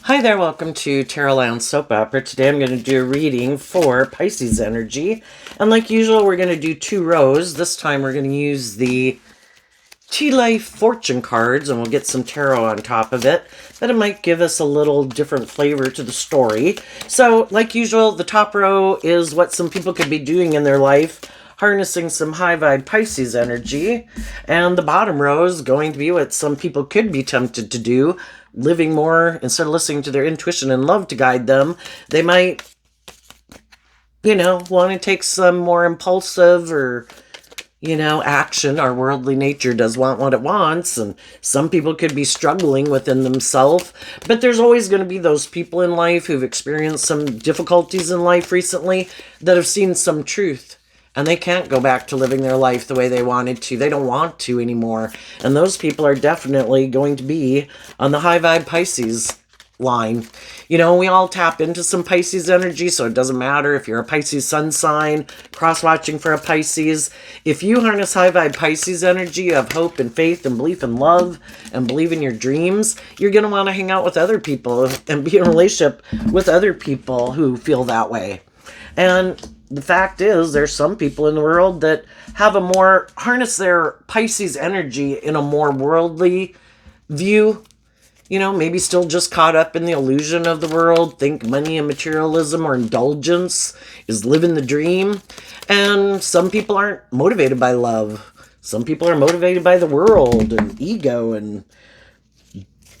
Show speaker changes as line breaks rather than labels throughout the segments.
Hi there, welcome to Tarot Lounge Soap Opera. Today I'm going to do a reading for Pisces energy. And like usual, we're going to do 2 rows. This time we're going to use the Tea Life Fortune cards, and we'll get some tarot on top of it. But it might give us a little different flavor to the story. So, like usual, the top row is what some people could be doing in their life, harnessing some high vibe Pisces energy. And the bottom row is going to be what some people could be tempted to do, living more instead of listening to their intuition and love to guide them. They might, want to take some more impulsive or, action. Our worldly nature does want what it wants, and some people could be struggling within themselves. But there's always going to be those people in life who've experienced some difficulties in life recently that have seen some truth. And they can't go back to living their life the way they wanted to. They don't want to anymore. And those people are definitely going to be on the high vibe Pisces line. We all tap into some Pisces energy, so it doesn't matter if you're a Pisces sun sign, cross-watching for a Pisces. If you harness high vibe Pisces energy, you have hope and faith and belief in love and believe in your dreams, you're going to want to hang out with other people and be in a relationship with other people who feel that way. And the fact is, there's some people in the world that have harness their Pisces energy in a more worldly view, maybe still just caught up in the illusion of the world, think money and materialism or indulgence is living the dream. And some people aren't motivated by love. Some people are motivated by the world and ego and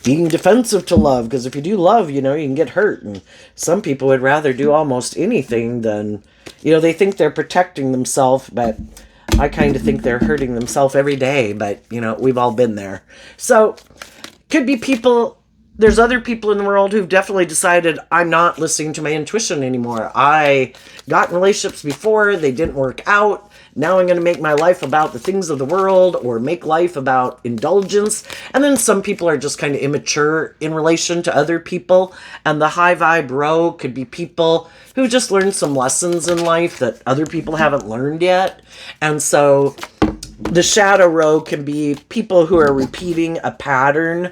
being defensive to love, because if you do love, you can get hurt. And some people would rather do almost anything than, they think they're protecting themselves, but I kind of think they're hurting themselves every day. But, we've all been there. So, could be people, there's other people in the world who've definitely decided, I'm not listening to my intuition anymore. I got in relationships before, they didn't work out. Now I'm going to make my life about the things of the world, or make life about indulgence. And then some people are just kind of immature in relation to other people. And the high vibe row could be people who just learned some lessons in life that other people haven't learned yet. And so the shadow row can be people who are repeating a pattern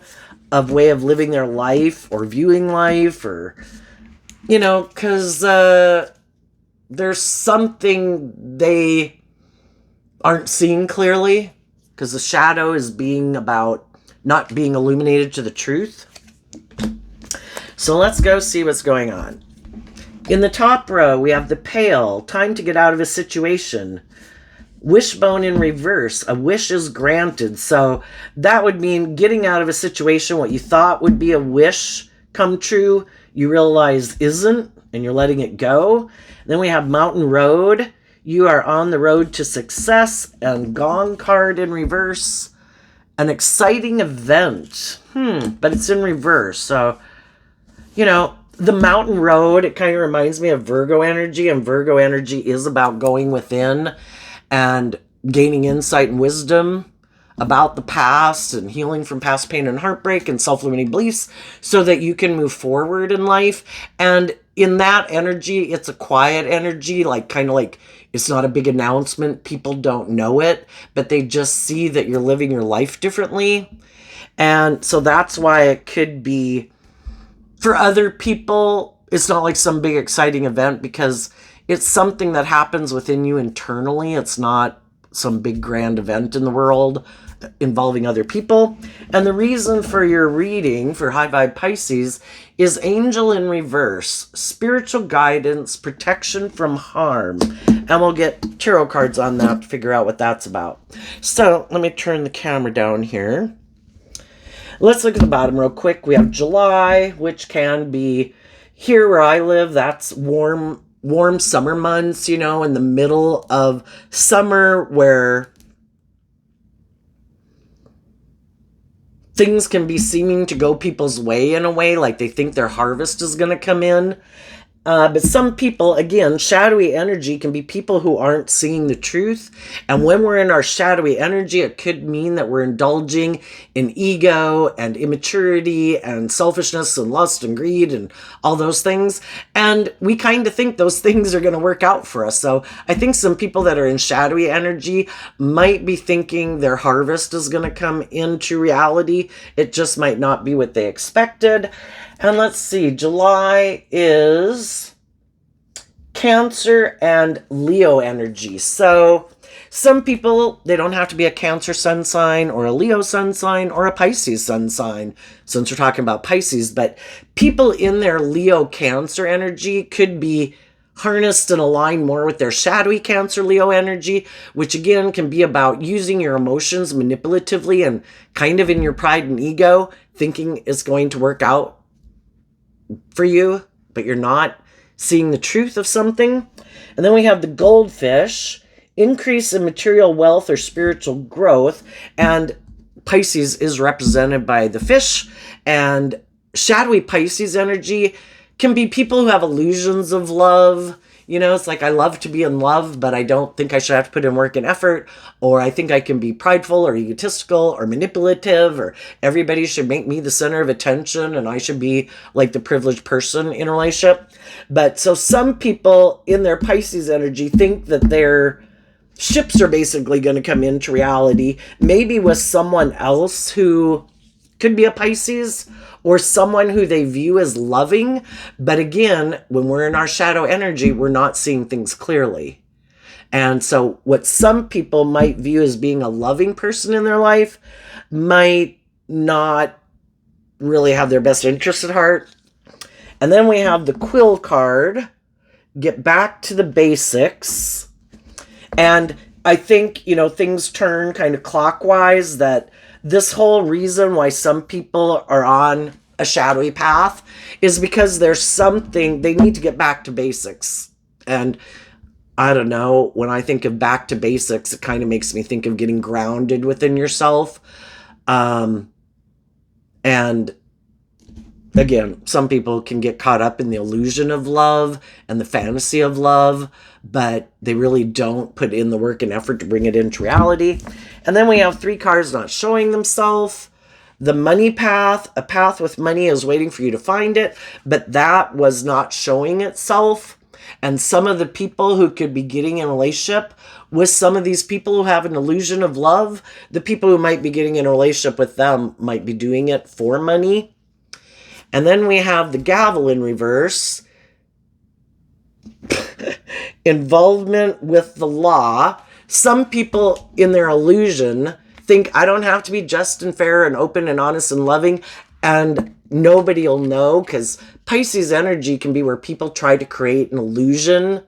of way of living their life or viewing life, or, because there's something they aren't seeing clearly, because the shadow is being about not being illuminated to the truth. So let's go see what's going on. In the top row, we have the Pale, time to get out of a situation. Wishbone in reverse, a wish is granted. So that would mean getting out of a situation, what you thought would be a wish come true, you realize isn't, and you're letting it go. Then we have Mountain Road. You are on the road to success. And Gong card in reverse, an exciting event. But it's in reverse. So, the Mountain Road, it kind of reminds me of Virgo energy. And Virgo energy is about going within and gaining insight and wisdom about the past and healing from past pain and heartbreak and self-limiting beliefs so that you can move forward in life. And in that energy, it's a quiet energy, kind of like it's not a big announcement. People don't know it, but they just see that you're living your life differently. And so that's why it could be, for other people, it's not like some big exciting event, because it's something that happens within you internally. It's not some big grand event in the world involving other people. And the reason for your reading for High Vibe Pisces is Angel in reverse, spiritual guidance, protection from harm. And we'll get tarot cards on that to figure out what that's about. So let me turn the camera down here. Let's look at the bottom real quick. We have July, which can be here where I live. That's warm summer months, in the middle of summer, where things can be seeming to go people's way in a way, like they think their harvest is going to come in. But some people, again, shadowy energy can be people who aren't seeing the truth. And when we're in our shadowy energy, it could mean that we're indulging in ego and immaturity and selfishness and lust and greed and all those things. And we kind of think those things are going to work out for us. So I think some people that are in shadowy energy might be thinking their harvest is going to come into reality. It just might not be what they expected. And let's see, July is Cancer and Leo energy. So some people, they don't have to be a Cancer sun sign or a Leo sun sign or a Pisces sun sign, since we're talking about Pisces, but people in their Leo Cancer energy could be harnessed and aligned more with their shadowy Cancer Leo energy, which again can be about using your emotions manipulatively and kind of in your pride and ego, thinking it's going to work out for you, but you're not seeing the truth of something. And then we have the Goldfish, increase in material wealth or spiritual growth. And Pisces is represented by the fish. And shadowy Pisces energy can be people who have illusions of love. You know, it's like, I love to be in love, but I don't think I should have to put in work and effort, or I think I can be prideful or egotistical or manipulative, or everybody should make me the center of attention and I should be like the privileged person in a relationship. But so some people in their Pisces energy think that their ships are basically going to come into reality, maybe with someone else who could be a Pisces or someone who they view as loving. But again, when we're in our shadow energy, we're not seeing things clearly. And so what some people might view as being a loving person in their life might not really have their best interest at heart. And then we have the Quill card, get back to the basics. And I think, you know, things turn kind of clockwise, that this whole reason why some people are on a shadowy path is because there's something they need to get back to basics. And I don't know, when I think of back to basics, it kind of makes me think of getting grounded within yourself. And again, some people can get caught up in the illusion of love and the fantasy of love, but they really don't put in the work and effort to bring it into reality. And then we have 3 cards not showing themselves. The money path, a path with money is waiting for you to find it, but that was not showing itself. And some of the people who could be getting in a relationship with some of these people who have an illusion of love, the people who might be getting in a relationship with them might be doing it for money. And then we have the gavel in reverse. Involvement with the law. Some people in their illusion think, I don't have to be just and fair and open and honest and loving, and nobody will know, because Pisces energy can be where people try to create an illusion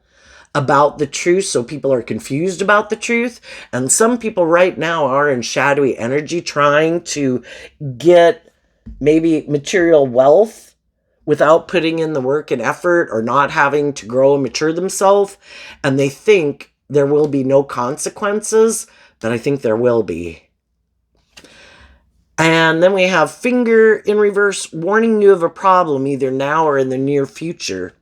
about the truth, so people are confused about the truth. And some people right now are in shadowy energy trying to get maybe material wealth without putting in the work and effort, or not having to grow and mature themselves. And they think there will be no consequences, but I think there will be. And then we have finger in reverse, warning you of a problem either now or in the near future.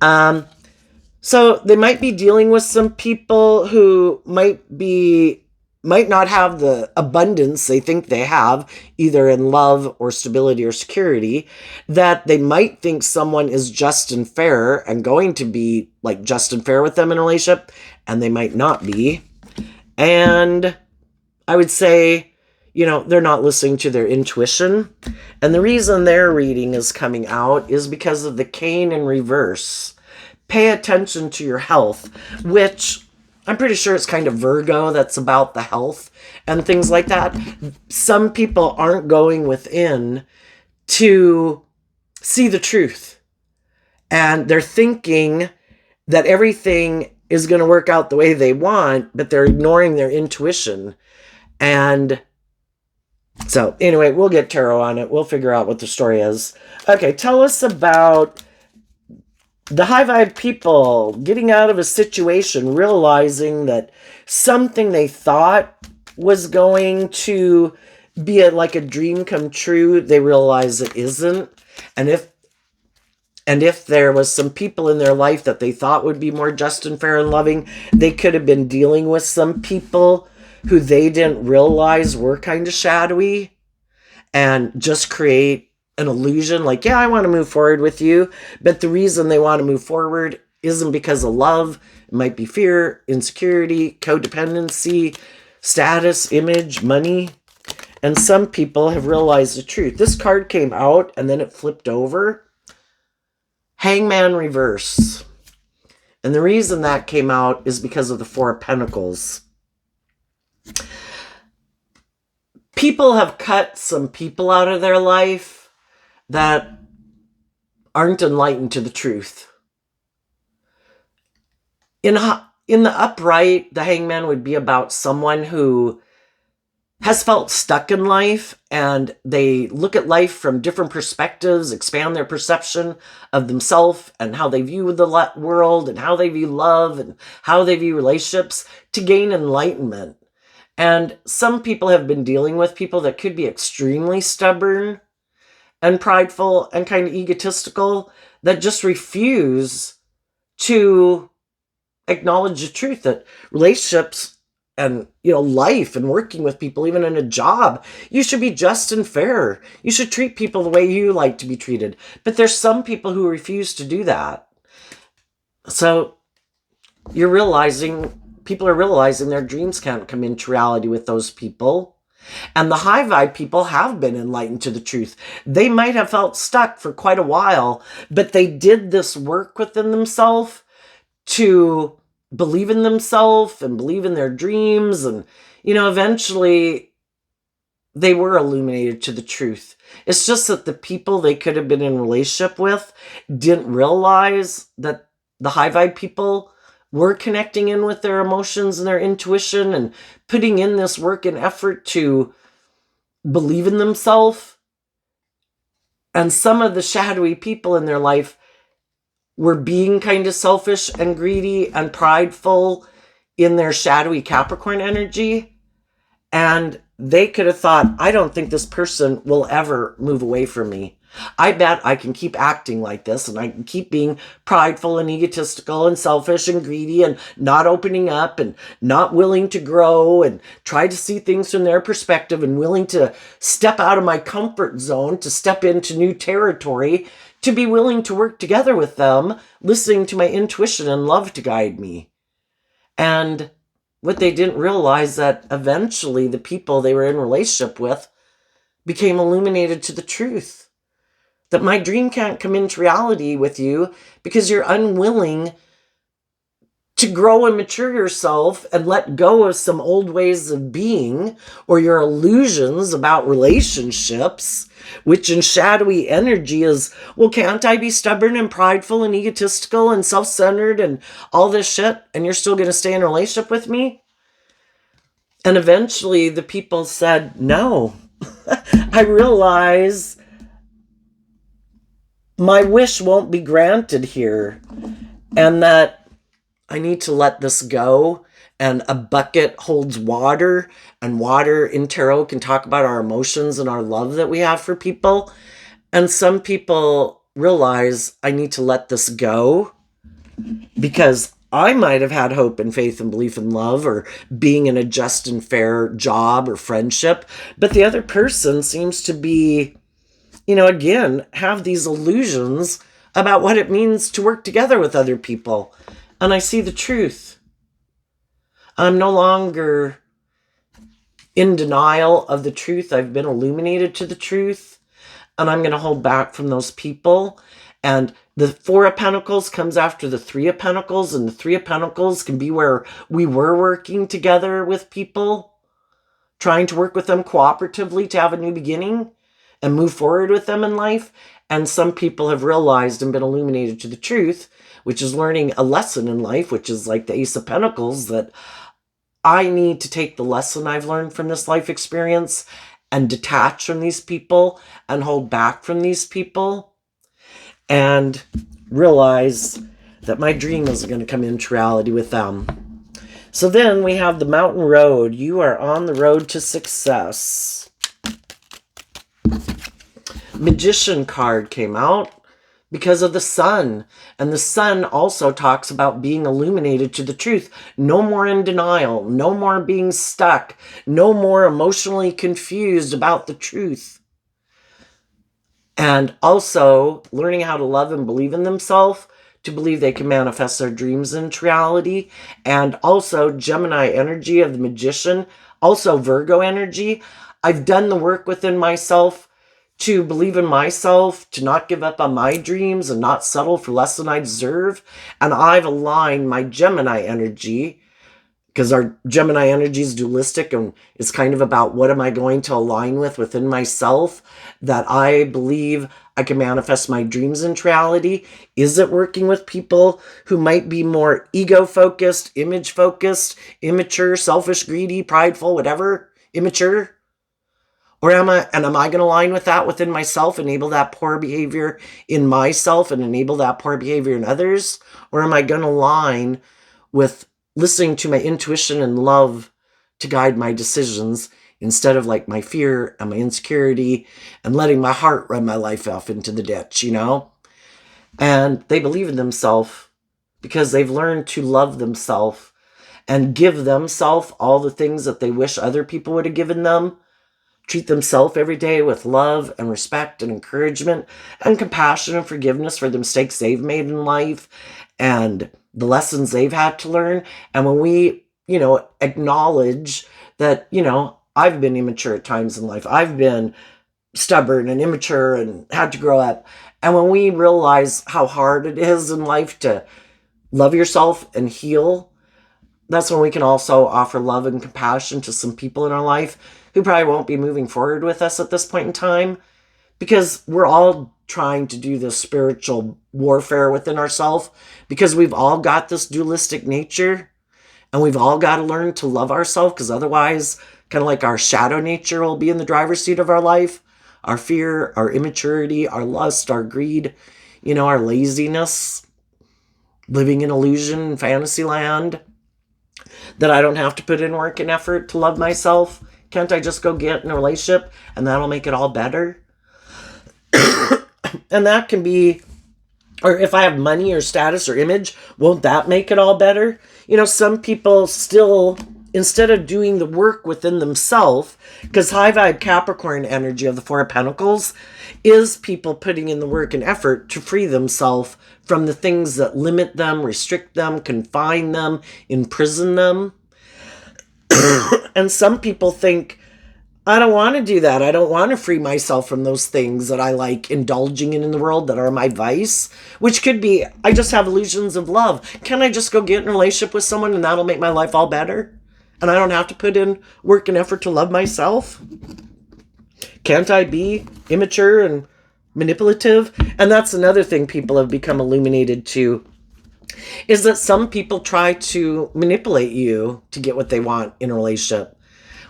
So they might be dealing with some people who might not have the abundance they think they have, either in love or stability or security, that they might think someone is just and fair and going to be like just and fair with them in a relationship, and they might not be. And I would say, you know, they're not listening to their intuition. And the reason their reading is coming out is because of the cane in reverse. Pay attention to your health, which I'm pretty sure it's kind of Virgo, that's about the health and things like that. Some people aren't going within to see the truth. And they're thinking that everything is going to work out the way they want, but they're ignoring their intuition. And so anyway, we'll get tarot on it. We'll figure out what the story is. Okay, tell us about the high vibe people getting out of a situation, realizing that something they thought was going to be like a dream come true, they realize it isn't. And if there was some people in their life that they thought would be more just and fair and loving, they could have been dealing with some people who they didn't realize were kind of shadowy, and just create an illusion like, yeah, I want to move forward with you. But the reason they want to move forward isn't because of love. It might be fear, insecurity, codependency, status, image, money. And some people have realized the truth. This card came out and then it flipped over. Hangman reverse. And the reason that came out is because of the Four of Pentacles. People have cut some people out of their life that aren't enlightened to the truth. In the upright, the hangman would be about someone who has felt stuck in life, and they look at life from different perspectives, expand their perception of themselves and how they view the world and how they view love and how they view relationships to gain enlightenment. And some people have been dealing with people that could be extremely stubborn and prideful and kind of egotistical that just refuse to acknowledge the truth that relationships and, life and working with people, even in a job, you should be just and fair. You should treat people the way you like to be treated. But there's some people who refuse to do that. So people are realizing their dreams can't come into reality with those people. And the high vibe people have been enlightened to the truth. They might have felt stuck for quite a while, but they did this work within themselves to believe in themselves and believe in their dreams. And, eventually they were illuminated to the truth. It's just that the people they could have been in relationship with didn't realize that the high vibe people were connecting in with their emotions and their intuition and putting in this work and effort to believe in themselves. And some of the shadowy people in their life were being kind of selfish and greedy and prideful in their shadowy Capricorn energy. And they could have thought, I don't think this person will ever move away from me. I bet I can keep acting like this and I can keep being prideful and egotistical and selfish and greedy and not opening up and not willing to grow and try to see things from their perspective and willing to step out of my comfort zone, to step into new territory, to be willing to work together with them, listening to my intuition and love to guide me. And what they didn't realize that eventually the people they were in relationship with became illuminated to the truth. That my dream can't come into reality with you because you're unwilling to grow and mature yourself and let go of some old ways of being or your illusions about relationships, which in shadowy energy is, well, can't I be stubborn and prideful and egotistical and self-centered and all this shit and you're still going to stay in a relationship with me? And eventually the people said, no. I realize my wish won't be granted here, and that I need to let this go. And a bucket holds water, and water in tarot can talk about our emotions and our love that we have for people. And some people realize I need to let this go because I might have had hope and faith and belief in love or being in a just and fair job or friendship, but the other person seems to be, again, have these illusions about what it means to work together with other people. And I see the truth. I'm no longer in denial of the truth. I've been illuminated to the truth, and I'm going to hold back from those people. And the Four of Pentacles comes after the Three of Pentacles, and the Three of Pentacles can be where we were working together with people, trying to work with them cooperatively to have a new beginning and move forward with them in life. And some people have realized and been illuminated to the truth, which is learning a lesson in life, which is like the Ace of Pentacles, that I need to take the lesson I've learned from this life experience and detach from these people and hold back from these people and realize that my dream isn't going to come into reality with them. So then we have the Mountain Road. You are on the road to success. Magician card came out because of the sun. And the sun also talks about being illuminated to the truth. No more in denial. No more being stuck. No more emotionally confused about the truth. And also learning how to love and believe in themselves, to believe they can manifest their dreams into reality. And also Gemini energy of the magician. Also Virgo energy. I've done the work within myself to believe in myself, to not give up on my dreams and not settle for less than I deserve. And I've aligned my Gemini energy, because our Gemini energy is dualistic and it's kind of about what am I going to align with within myself, that I believe I can manifest my dreams into reality. Is it working with people who might be more ego-focused, image-focused, immature, selfish, greedy, prideful, whatever, immature? Or am I going to align with that within myself, enable that poor behavior in myself and enable that poor behavior in others? Or am I going to align with listening to my intuition and love to guide my decisions instead of like my fear and my insecurity and letting my heart run my life off into the ditch, you know? And they believe in themselves because they've learned to love themselves and give themselves all the things that they wish other people would have given them. Treat themselves every day with love and respect and encouragement and compassion and forgiveness for the mistakes they've made in life and the lessons they've had to learn. And when we, acknowledge that, I've been immature at times in life. I've been stubborn and immature and had to grow up. And when we realize how hard it is in life to love yourself and heal, that's when we can also offer love and compassion to some people in our life who probably won't be moving forward with us at this point in time, because we're all trying to do this spiritual warfare within ourselves, because we've all got this dualistic nature and we've all got to learn to love ourselves, because otherwise, kind of like our shadow nature will be in the driver's seat of our life. Our fear, our immaturity, our lust, our greed, our laziness, living in illusion and fantasy land, that I don't have to put in work and effort to love myself. Can't I just go get in a relationship and that'll make it all better? And that can be, or if I have money or status or image, won't that make it all better? Some people still, instead of doing the work within themselves, because high vibe Capricorn energy of the Four of Pentacles is people putting in the work and effort to free themselves from the things that limit them, restrict them, confine them, imprison them. And some people think, I don't want to do that. I don't want to free myself from those things that I like indulging in the world that are my vice, which could be, I just have illusions of love. Can I just go get in a relationship with someone and that'll make my life all better? And I don't have to put in work and effort to love myself? Can't I be immature and manipulative? And that's another thing people have become illuminated to, is that some people try to manipulate you to get what they want in a relationship.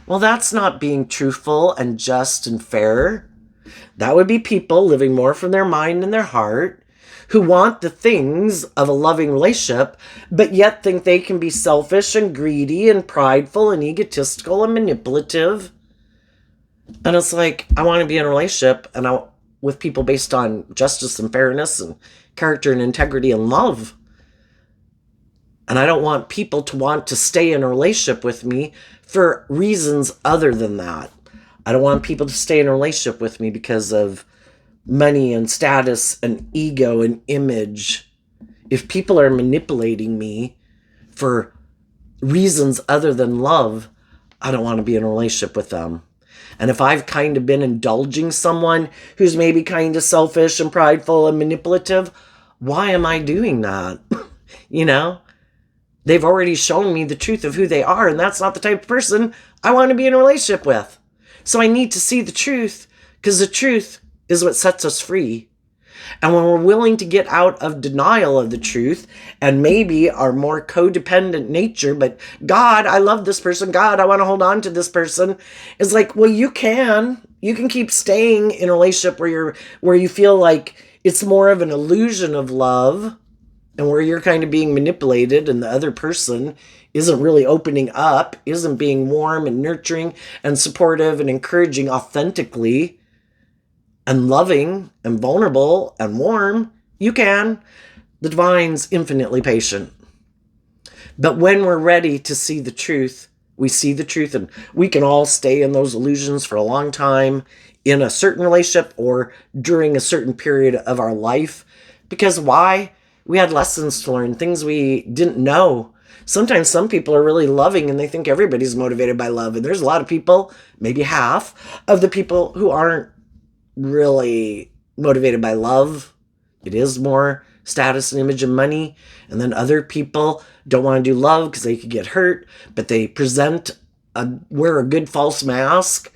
Well, that's not being truthful and just and fair. That would be people living more from their mind and their heart, who want the things of a loving relationship, but yet think they can be selfish and greedy and prideful and egotistical and manipulative. And it's like, I want to be in a relationship with people based on justice and fairness and character and integrity and love. And I don't want people to want to stay in a relationship with me for reasons other than that. I don't want people to stay in a relationship with me because of money and status and ego and image. If people are manipulating me for reasons other than love, I don't want to be in a relationship with them. And if I've kind of been indulging someone who's maybe kind of selfish and prideful and manipulative, why am I doing that? They've already shown me the truth of who they are, and that's not the type of person I want to be in a relationship with. So I need to see the truth, because the truth is what sets us free. And when we're willing to get out of denial of the truth and maybe our more codependent nature, but God, I love this person. God, I want to hold on to this person. It's like, well, you can keep staying in a relationship where you feel like it's more of an illusion of love, and where you're kind of being manipulated and the other person isn't really opening up, isn't being warm and nurturing and supportive and encouraging authentically and loving and vulnerable and warm. You can. The divine's infinitely patient. But when we're ready to see the truth, we see the truth, and we can all stay in those illusions for a long time in a certain relationship or during a certain period of our life. Because why? We had lessons to learn, things we didn't know. Sometimes some people are really loving and they think everybody's motivated by love. And there's a lot of people, maybe half of the people, who aren't really motivated by love. It is more status and image and money. And then other people don't want to do love because they could get hurt, but they wear a good false mask.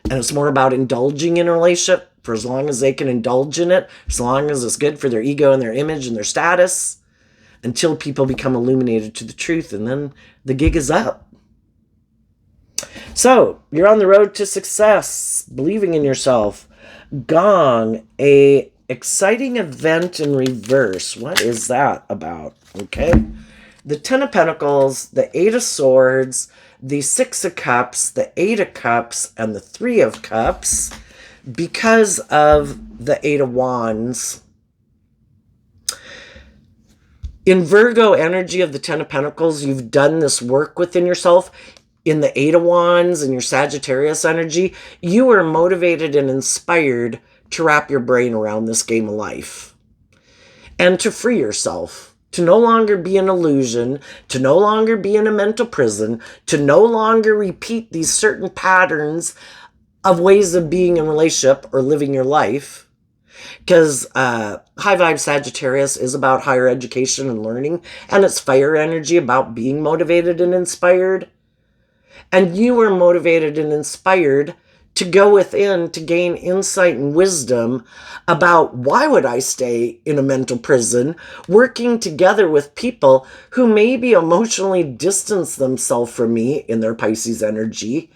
And it's more about indulging in a relationship for as long as they can indulge in it, as long as it's good for their ego and their image and their status, until people become illuminated to the truth, and then the gig is up. So, you're on the road to success, believing in yourself. Gong, a exciting event in reverse. What is that about? Okay. The Ten of Pentacles, the Eight of Swords, the Six of Cups, the Eight of Cups, and the Three of Cups. Because of the Eight of Wands, in Virgo energy of the Ten of Pentacles, you've done this work within yourself. In the Eight of Wands and your Sagittarius energy, you are motivated and inspired to wrap your brain around this game of life and to free yourself, to no longer be an illusion, to no longer be in a mental prison, to no longer repeat these certain patterns of ways of being in a relationship or living your life. Because high vibe Sagittarius is about higher education and learning, and it's fire energy about being motivated and inspired. And you are motivated and inspired to go within to gain insight and wisdom about why would I stay in a mental prison, working together with people who maybe emotionally distance themselves from me in their Pisces energy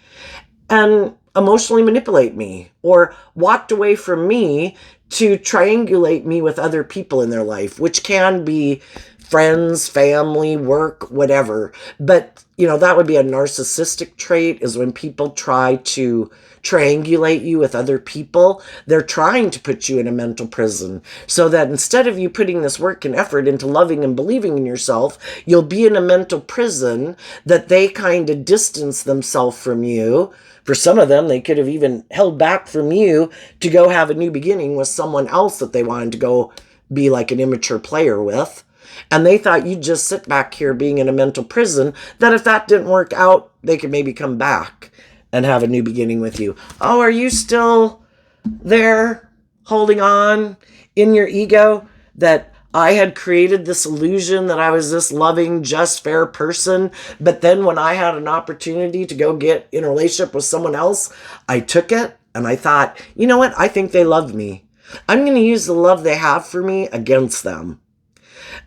and emotionally manipulate me, or walked away from me to triangulate me with other people in their life, which can be friends, family, work, whatever. But, that would be a narcissistic trait, is when people try to triangulate you with other people. They're trying to put you in a mental prison so that instead of you putting this work and effort into loving and believing in yourself, you'll be in a mental prison that they kind of distance themselves from you. For some of them, they could have even held back from you to go have a new beginning with someone else that they wanted to go be like an immature player with. And they thought you'd just sit back here being in a mental prison, that if that didn't work out, they could maybe come back and have a new beginning with you. Oh, are you still there holding on in your ego that I had created this illusion that I was this loving, just, fair person, but then when I had an opportunity to go get in a relationship with someone else, I took it and I thought, you know what? I think they love me. I'm going to use the love they have for me against them.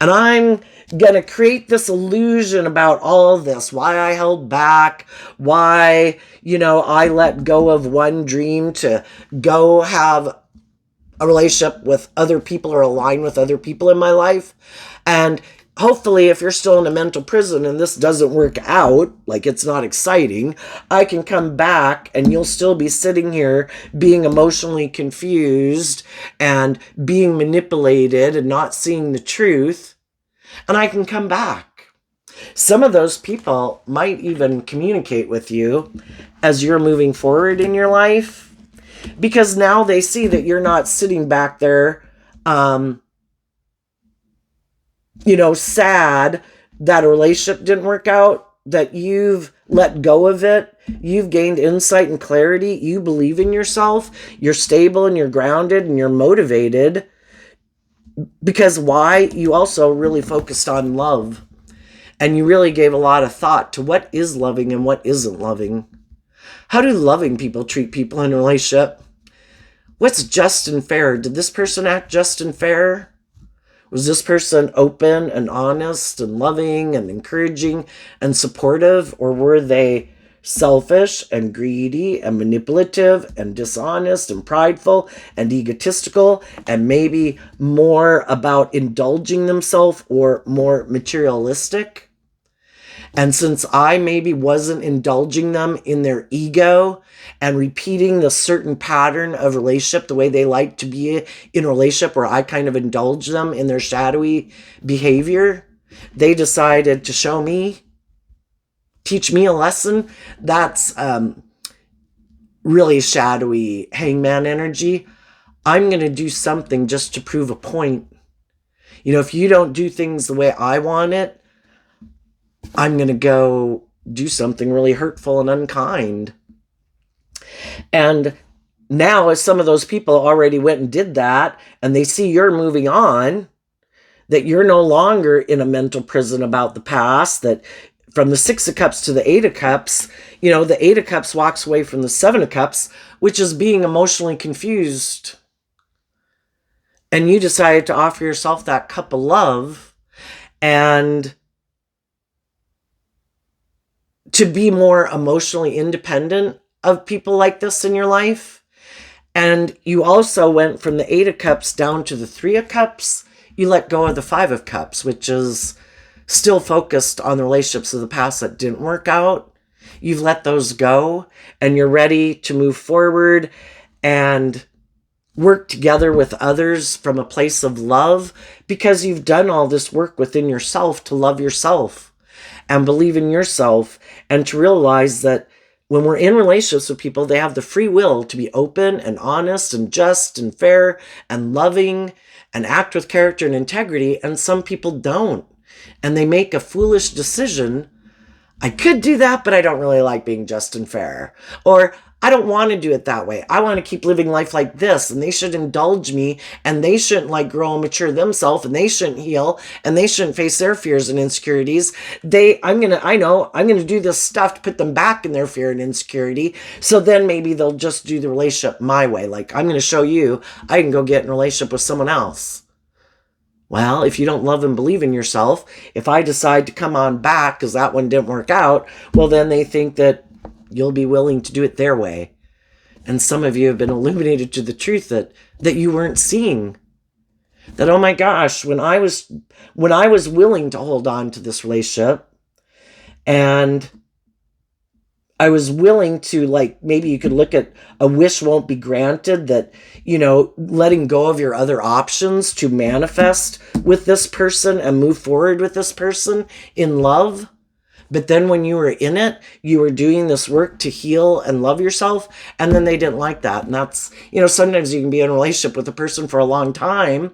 And I'm going to create this illusion about all of this, why I held back, why, I let go of one dream to go have a relationship with other people or align with other people in my life. And hopefully, if you're still in a mental prison and this doesn't work out, like it's not exciting, I can come back and you'll still be sitting here being emotionally confused and being manipulated and not seeing the truth. And I can come back. Some of those people might even communicate with you as you're moving forward in your life, because now they see that you're not sitting back there, sad that a relationship didn't work out, that you've let go of it. You've gained insight and clarity. You believe in yourself. You're stable and you're grounded and you're motivated. Because why? You also really focused on love. And you really gave a lot of thought to what is loving and what isn't loving. How do loving people treat people in a relationship? What's just and fair? Did this person act just and fair? Was this person open and honest and loving and encouraging and supportive? Or were they selfish and greedy and manipulative and dishonest and prideful and egotistical and maybe more about indulging themselves or more materialistic? And since I maybe wasn't indulging them in their ego and repeating the certain pattern of relationship, the way they like to be in a relationship, where I kind of indulge them in their shadowy behavior, they decided to show me, teach me a lesson. That's really shadowy hangman energy. I'm going to do something just to prove a point. If you don't do things the way I want it, I'm going to go do something really hurtful and unkind. And now, as some of those people already went and did that, and they see you're moving on, that you're no longer in a mental prison about the past, that from the Six of Cups to the Eight of Cups, the Eight of Cups walks away from the Seven of Cups, which is being emotionally confused. And you decided to offer yourself that cup of love and to be more emotionally independent of people like this in your life. And you also went from the Eight of Cups down to the Three of Cups. You let go of the Five of Cups, which is still focused on the relationships of the past that didn't work out. You've let those go, and you're ready to move forward and work together with others from a place of love, because you've done all this work within yourself to love yourself and believe in yourself, and to realize that when we're in relationships with people, they have the free will to be open and honest and just and fair and loving and act with character and integrity, and some people don't. And they make a foolish decision. I could do that, but I don't really like being just and fair. Or I don't want to do it that way. I want to keep living life like this, and they should indulge me, and they shouldn't grow and mature themselves, and they shouldn't heal, and they shouldn't face their fears and insecurities. I'm going to do this stuff to put them back in their fear and insecurity. So then maybe they'll just do the relationship my way. I'm going to show you, I can go get in a relationship with someone else. Well, if you don't love and believe in yourself, if I decide to come on back because that one didn't work out, well, then they think that you'll be willing to do it their way. And some of you have been illuminated to the truth that you weren't seeing. That, oh my gosh, when I was willing to hold on to this relationship, and I was willing to, maybe you could look at a wish won't be granted, that, letting go of your other options to manifest with this person and move forward with this person in love. But then when you were in it, you were doing this work to heal and love yourself, and then they didn't like that. And that's, sometimes you can be in a relationship with a person for a long time,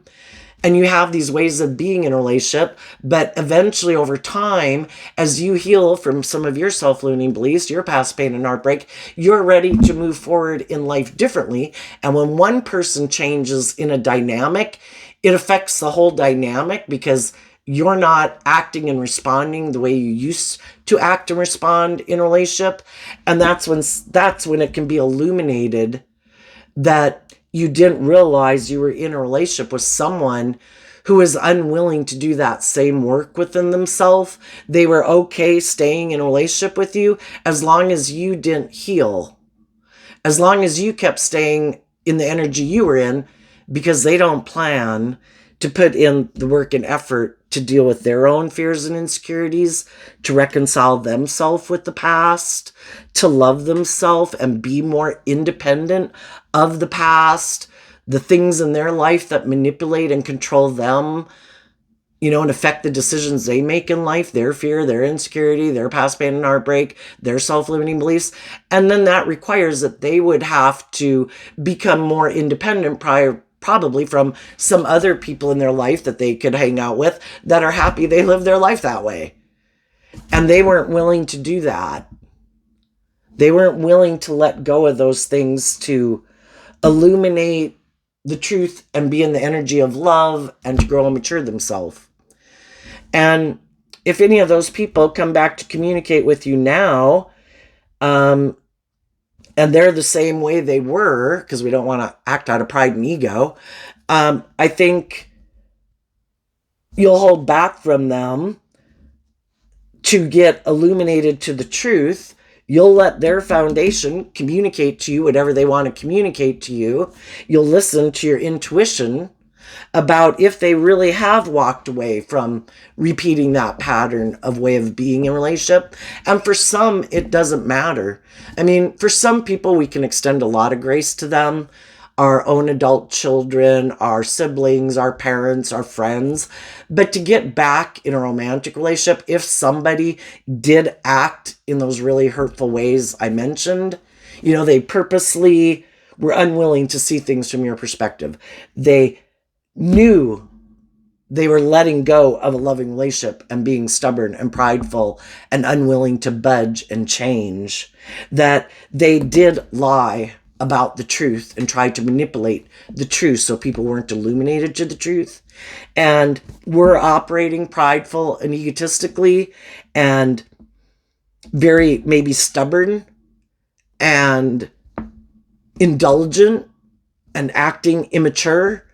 and you have these ways of being in a relationship, but eventually over time, as you heal from some of your self-limiting beliefs, your past pain and heartbreak, you're ready to move forward in life differently. And when one person changes in a dynamic, it affects the whole dynamic, because you're not acting and responding the way you used to act and respond in a relationship. And that's when it can be illuminated that you didn't realize you were in a relationship with someone who is unwilling to do that same work within themselves. They were okay staying in a relationship with you as long as you didn't heal, as long as you kept staying in the energy you were in, because they don't plan to put in the work and effort to deal with their own fears and insecurities, to reconcile themselves with the past, to love themselves and be more independent of the past, the things in their life that manipulate and control them, and affect the decisions they make in life, their fear, their insecurity, their past pain and heartbreak, their self-limiting beliefs. And then that requires that they would have to become more independent probably from some other people in their life that they could hang out with that are happy they live their life that way. And they weren't willing to do that. They weren't willing to let go of those things to illuminate the truth and be in the energy of love and to grow and mature themselves. And if any of those people come back to communicate with you now, and they're the same way they were, because we don't want to act out of pride and ego, I think you'll hold back from them to get illuminated to the truth. You'll let their foundation communicate to you whatever they want to communicate to you. You'll listen to your intuition about if they really have walked away from repeating that pattern of way of being in a relationship. And for some, it doesn't matter. I mean, for some people, we can extend a lot of grace to them, our own adult children, our siblings, our parents, our friends. But to get back in a romantic relationship, if somebody did act in those really hurtful ways I mentioned, they purposely were unwilling to see things from your perspective. They knew they were letting go of a loving relationship and being stubborn and prideful and unwilling to budge and change, that they did lie about the truth and tried to manipulate the truth so people weren't illuminated to the truth, and were operating prideful and egotistically and very maybe stubborn and indulgent and acting immature.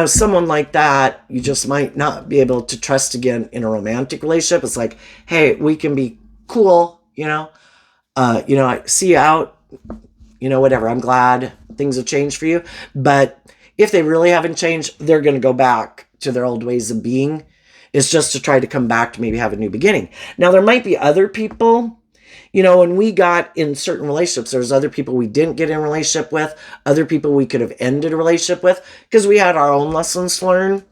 Someone like that, you just might not be able to trust again in a romantic relationship. It's like, hey, we can be cool, I see you out, whatever. I'm glad things have changed for you. But if they really haven't changed, they're going to go back to their old ways of being. It's just to try to come back to maybe have a new beginning. Now, there might be other people. When we got in certain relationships, there's other people we didn't get in a relationship with, other people we could have ended a relationship with because we had our own lessons to learn.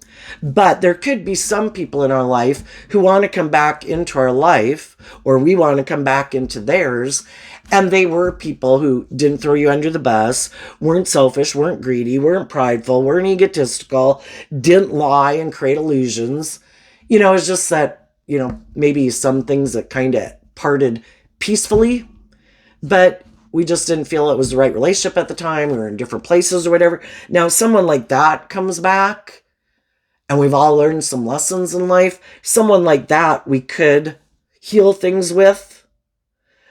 But there could be some people in our life who want to come back into our life, or we want to come back into theirs. And they were people who didn't throw you under the bus, weren't selfish, weren't greedy, weren't prideful, weren't egotistical, didn't lie and create illusions. It's just that, maybe some things that kind of parted peacefully, but we just didn't feel it was the right relationship at the time. We were in different places or whatever. Now, someone like that comes back and we've all learned some lessons in life. Someone like that we could heal things with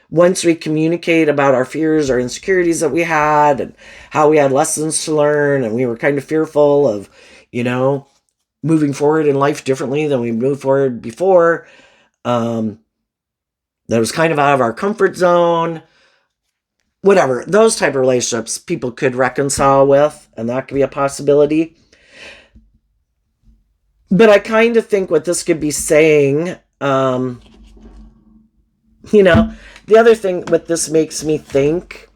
once we communicate about our fears, our insecurities that we had, and how we had lessons to learn, and we were kind of fearful of, moving forward in life differently than we moved forward before. That was kind of out of our comfort zone. Whatever. Those type of relationships people could reconcile with, and that could be a possibility. But I kind of think what this could be saying, the other thing what this makes me think,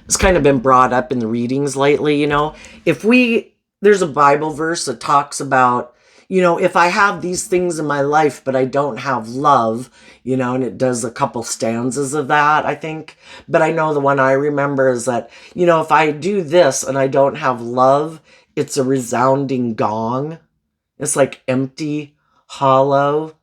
it's kind of been brought up in the readings lately, there's a Bible verse that talks about, if I have these things in my life, but I don't have love, and it does a couple stanzas of that, I think. But I know the one I remember is that, if I do this and I don't have love, it's a resounding gong. It's like empty, hollow.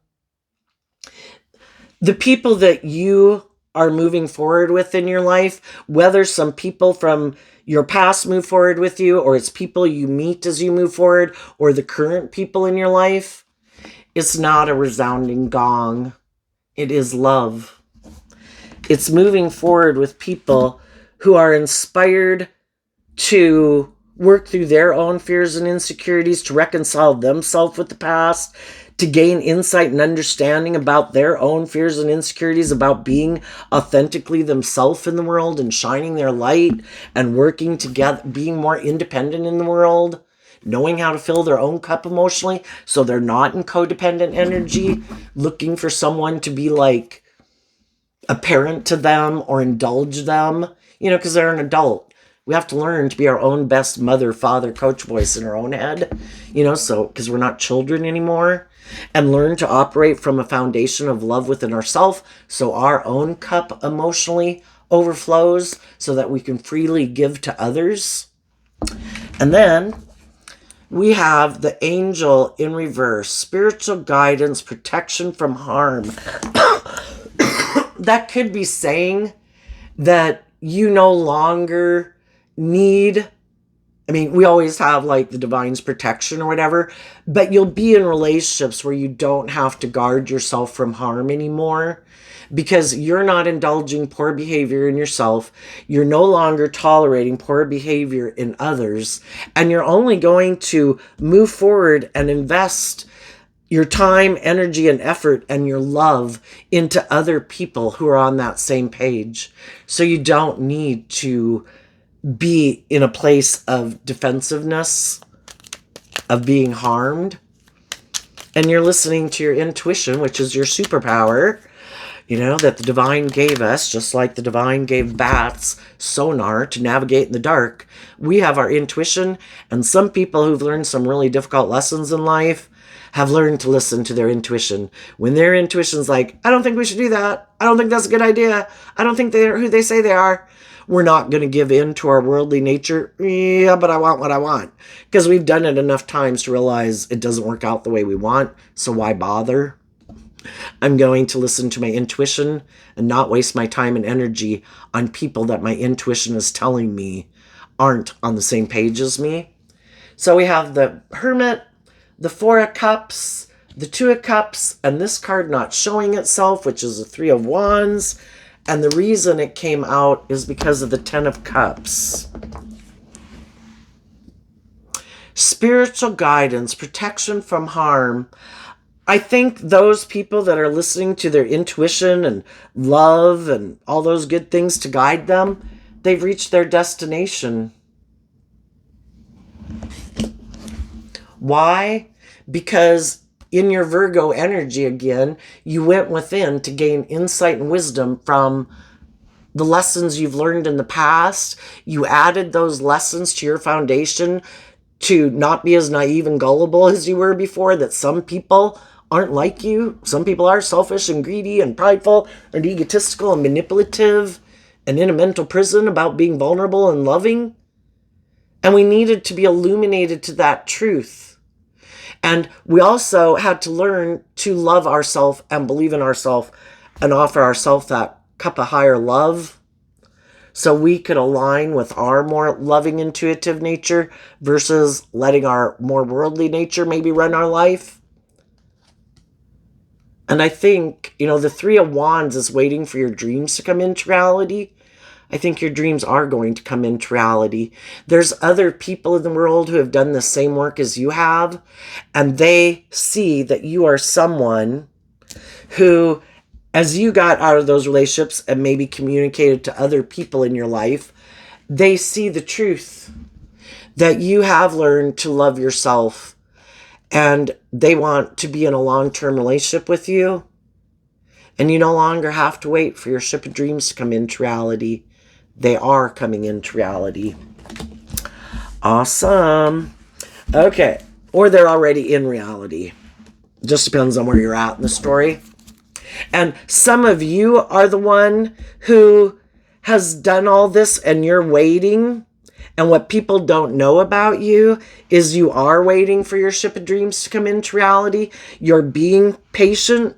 The people that you are moving forward with in your life, whether some people from your past move forward with you, or it's people you meet as you move forward, or the current people in your life, it's not a resounding gong. It is love. It's moving forward with people who are inspired to work through their own fears and insecurities, to reconcile themselves with the past, to gain insight and understanding about their own fears and insecurities, about being authentically themselves in the world and shining their light and working together, being more independent in the world, knowing how to fill their own cup emotionally so they're not in codependent energy, looking for someone to be like a parent to them or indulge them, because they're an adult. We have to learn to be our own best mother, father, coach voice in our own head, because we're not children anymore, and learn to operate from a foundation of love within ourselves so our own cup emotionally overflows so that we can freely give to others. And then we have the angel in reverse, spiritual guidance, protection from harm. That could be saying that you no longer need, we always have like the divine's protection or whatever, but you'll be in relationships where you don't have to guard yourself from harm anymore because you're not indulging poor behavior in yourself. You're no longer tolerating poor behavior in others, and you're only going to move forward and invest your time, energy, and effort and your love into other people who are on that same page. So you don't need to be in a place of defensiveness, of being harmed. And you're listening to your intuition, which is your superpower, that the divine gave us, just like the divine gave bats sonar to navigate in the dark. We have our intuition, and some people who've learned some really difficult lessons in life have learned to listen to their intuition. When their intuition's like, I don't think we should do that. I don't think that's a good idea. I don't think they're who they say they are. we're not going to give in to our worldly nature. Yeah, but I want what I want. Because we've done it enough times to realize it doesn't work out the way we want. So why bother? I'm going to listen to my intuition and not waste my time and energy on people that my intuition is telling me aren't on the same page as me. So we have the Hermit, the Four of Cups, the Two of Cups, and this card not showing itself, which is the Three of Wands. And the reason it came out is because of the Ten of Cups. Spiritual guidance, protection from harm. I think those people that are listening to their intuition and love and all those good things to guide them, they've reached their destination. Why? Because in your Virgo energy again, you went within to gain insight and wisdom from the lessons you've learned in the past. You added those lessons to your foundation to not be as naive and gullible as you were before, that some people aren't like you. Some people are selfish and greedy and prideful and egotistical and manipulative and in a mental prison about being vulnerable and loving. And we needed to be illuminated to that truth. And we also had to learn to love ourselves and believe in ourselves and offer ourselves that cup of higher love so we could align with our more loving, intuitive nature versus letting our more worldly nature maybe run our life. And I think, the Three of Wands is waiting for your dreams to come into reality. I think your dreams are going to come into reality. There's other people in the world who have done the same work as you have, and they see that you are someone who, as you got out of those relationships and maybe communicated to other people in your life, they see the truth that you have learned to love yourself, and they want to be in a long-term relationship with you. And you no longer have to wait for your ship of dreams to come into reality. They are coming into reality. Awesome. Okay. Or they're already in reality. Just depends on where you're at in the story. And some of you are the one who has done all this and you're waiting. And what people don't know about you is you are waiting for your ship of dreams to come into reality. You're being patient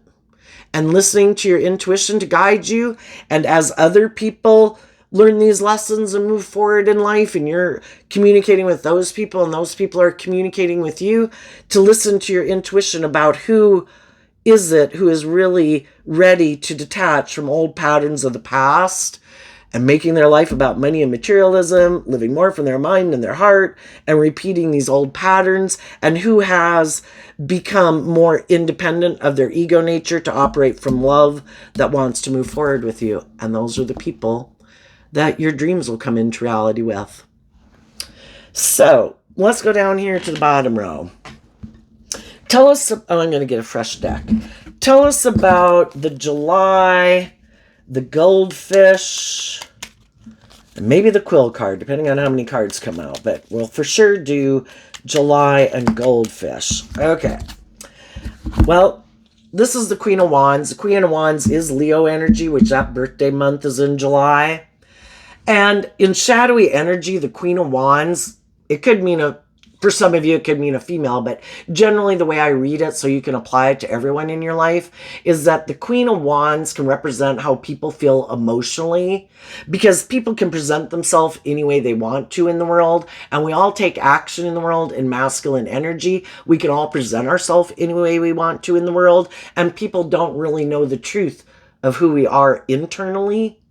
and listening to your intuition to guide you. And as other people learn these lessons and move forward in life, and you're communicating with those people and those people are communicating with you, to listen to your intuition about who is it who is really ready to detach from old patterns of the past and making their life about money and materialism, living more from their mind and their heart, and repeating these old patterns, and who has become more independent of their ego nature to operate from love that wants to move forward with you. And those are the people that your dreams will come into reality with. So let's go down here to the bottom row. Tell us, I'm going to get a fresh deck. Tell us about the July, the goldfish, and maybe the quill card, depending on how many cards come out. But we'll for sure do July and goldfish. Okay. Well, this is the Queen of Wands. The Queen of Wands is Leo energy, which that birthday month is in July. And in shadowy energy, the Queen of Wands, it could mean for some of you, it could mean a female, but generally the way I read it, so you can apply it to everyone in your life, is that the Queen of Wands can represent how people feel emotionally, because people can present themselves any way they want to in the world, and we all take action in the world in masculine energy. We can all present ourselves any way we want to in the world, and people don't really know the truth of who we are internally.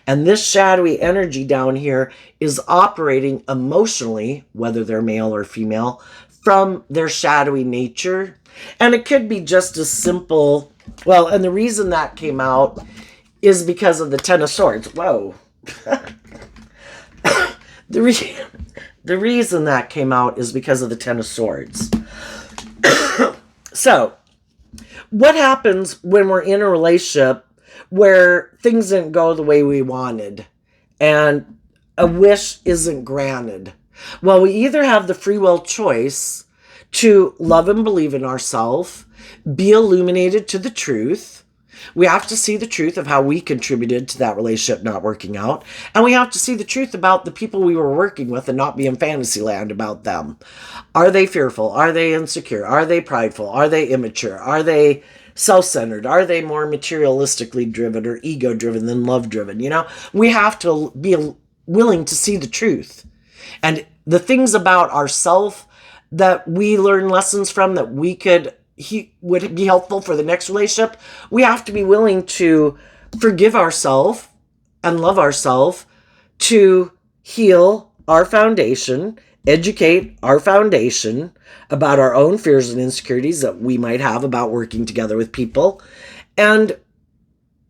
And this shadowy energy down here is operating emotionally, whether they're male or female, from their shadowy nature. And it could be just as simple. Well, and the reason that came out is because of the Ten of Swords. Whoa. The reason that came out is because of the Ten of Swords. So, what happens when we're in a relationship where things didn't go the way we wanted and a wish isn't granted? Well, we either have the free will choice to love and believe in ourselves, be illuminated to the truth, We have to see the truth of how we contributed to that relationship not working out. And we have to see the truth about the people we were working with and not be in fantasy land about them. Are they fearful? Are they insecure? Are they prideful? Are they immature? Are they self-centered? Are they more materialistically driven or ego-driven than love-driven? We have to be willing to see the truth. And the things about ourselves that we learn lessons from that would be helpful for the next relationship, we have to be willing to forgive ourselves and love ourselves, to heal our foundation, educate our foundation about our own fears and insecurities that we might have about working together with people. And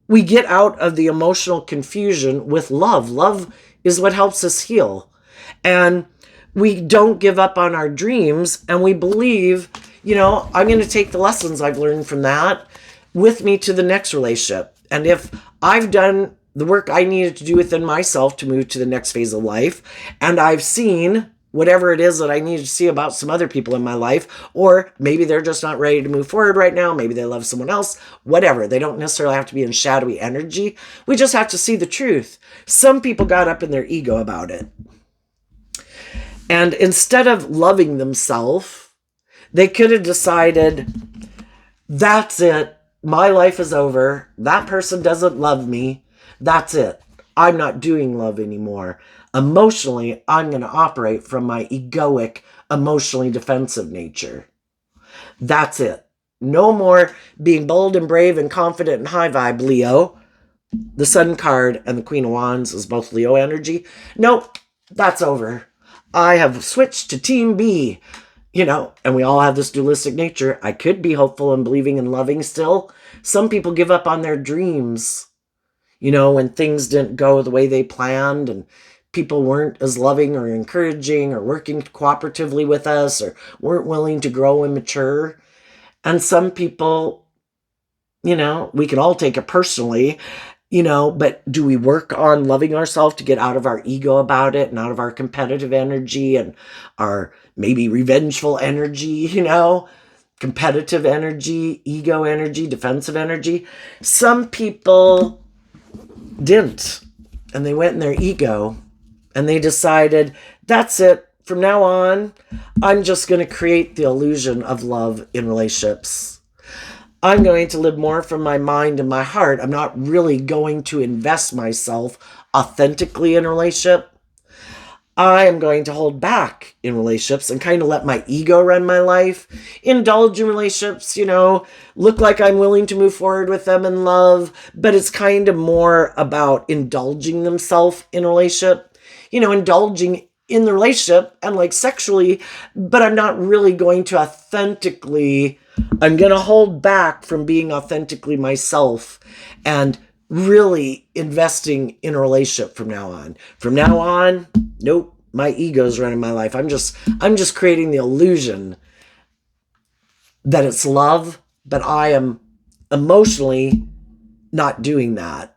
we get out of the emotional confusion with love. Love is what helps us heal. And we don't give up on our dreams, and we believe, I'm going to take the lessons I've learned from that with me to the next relationship. And if I've done the work I needed to do within myself to move to the next phase of life, and I've seen whatever it is that I need to see about some other people in my life, or maybe they're just not ready to move forward right now, maybe they love someone else, whatever. They don't necessarily have to be in shadowy energy. We just have to see the truth. Some people got up in their ego about it. And instead of loving themselves, they could have decided, that's it. My life is over. That person doesn't love me. That's it. I'm not doing love anymore. Emotionally, I'm going to operate from my egoic, emotionally defensive nature. That's it. No more being bold and brave and confident and high vibe, Leo. The Sun card and the Queen of Wands is both Leo energy. Nope, that's over. I have switched to Team B, and we all have this dualistic nature. I could be hopeful and believing and loving still. Some people give up on their dreams, when things didn't go the way they planned and people weren't as loving or encouraging or working cooperatively with us or weren't willing to grow and mature. And some people, we can all take it personally, but do we work on loving ourselves to get out of our ego about it and out of our competitive energy and our maybe revengeful energy, competitive energy, ego energy, defensive energy? Some people didn't, and they went in their ego and they decided, that's it. From now on, I'm just going to create the illusion of love in relationships. I'm going to live more from my mind and my heart. I'm not really going to invest myself authentically in a relationship. I am going to hold back in relationships and kind of let my ego run my life, indulge in relationships, look like I'm willing to move forward with them in love, but it's kind of more about indulging themselves in a relationship, indulging in the relationship and like sexually, but I'm not really going to authentically, I'm going to hold back from being authentically myself and really investing in a relationship from now on. From now on, nope, my ego's running my life. I'm just creating the illusion that it's love, but I am emotionally not doing that.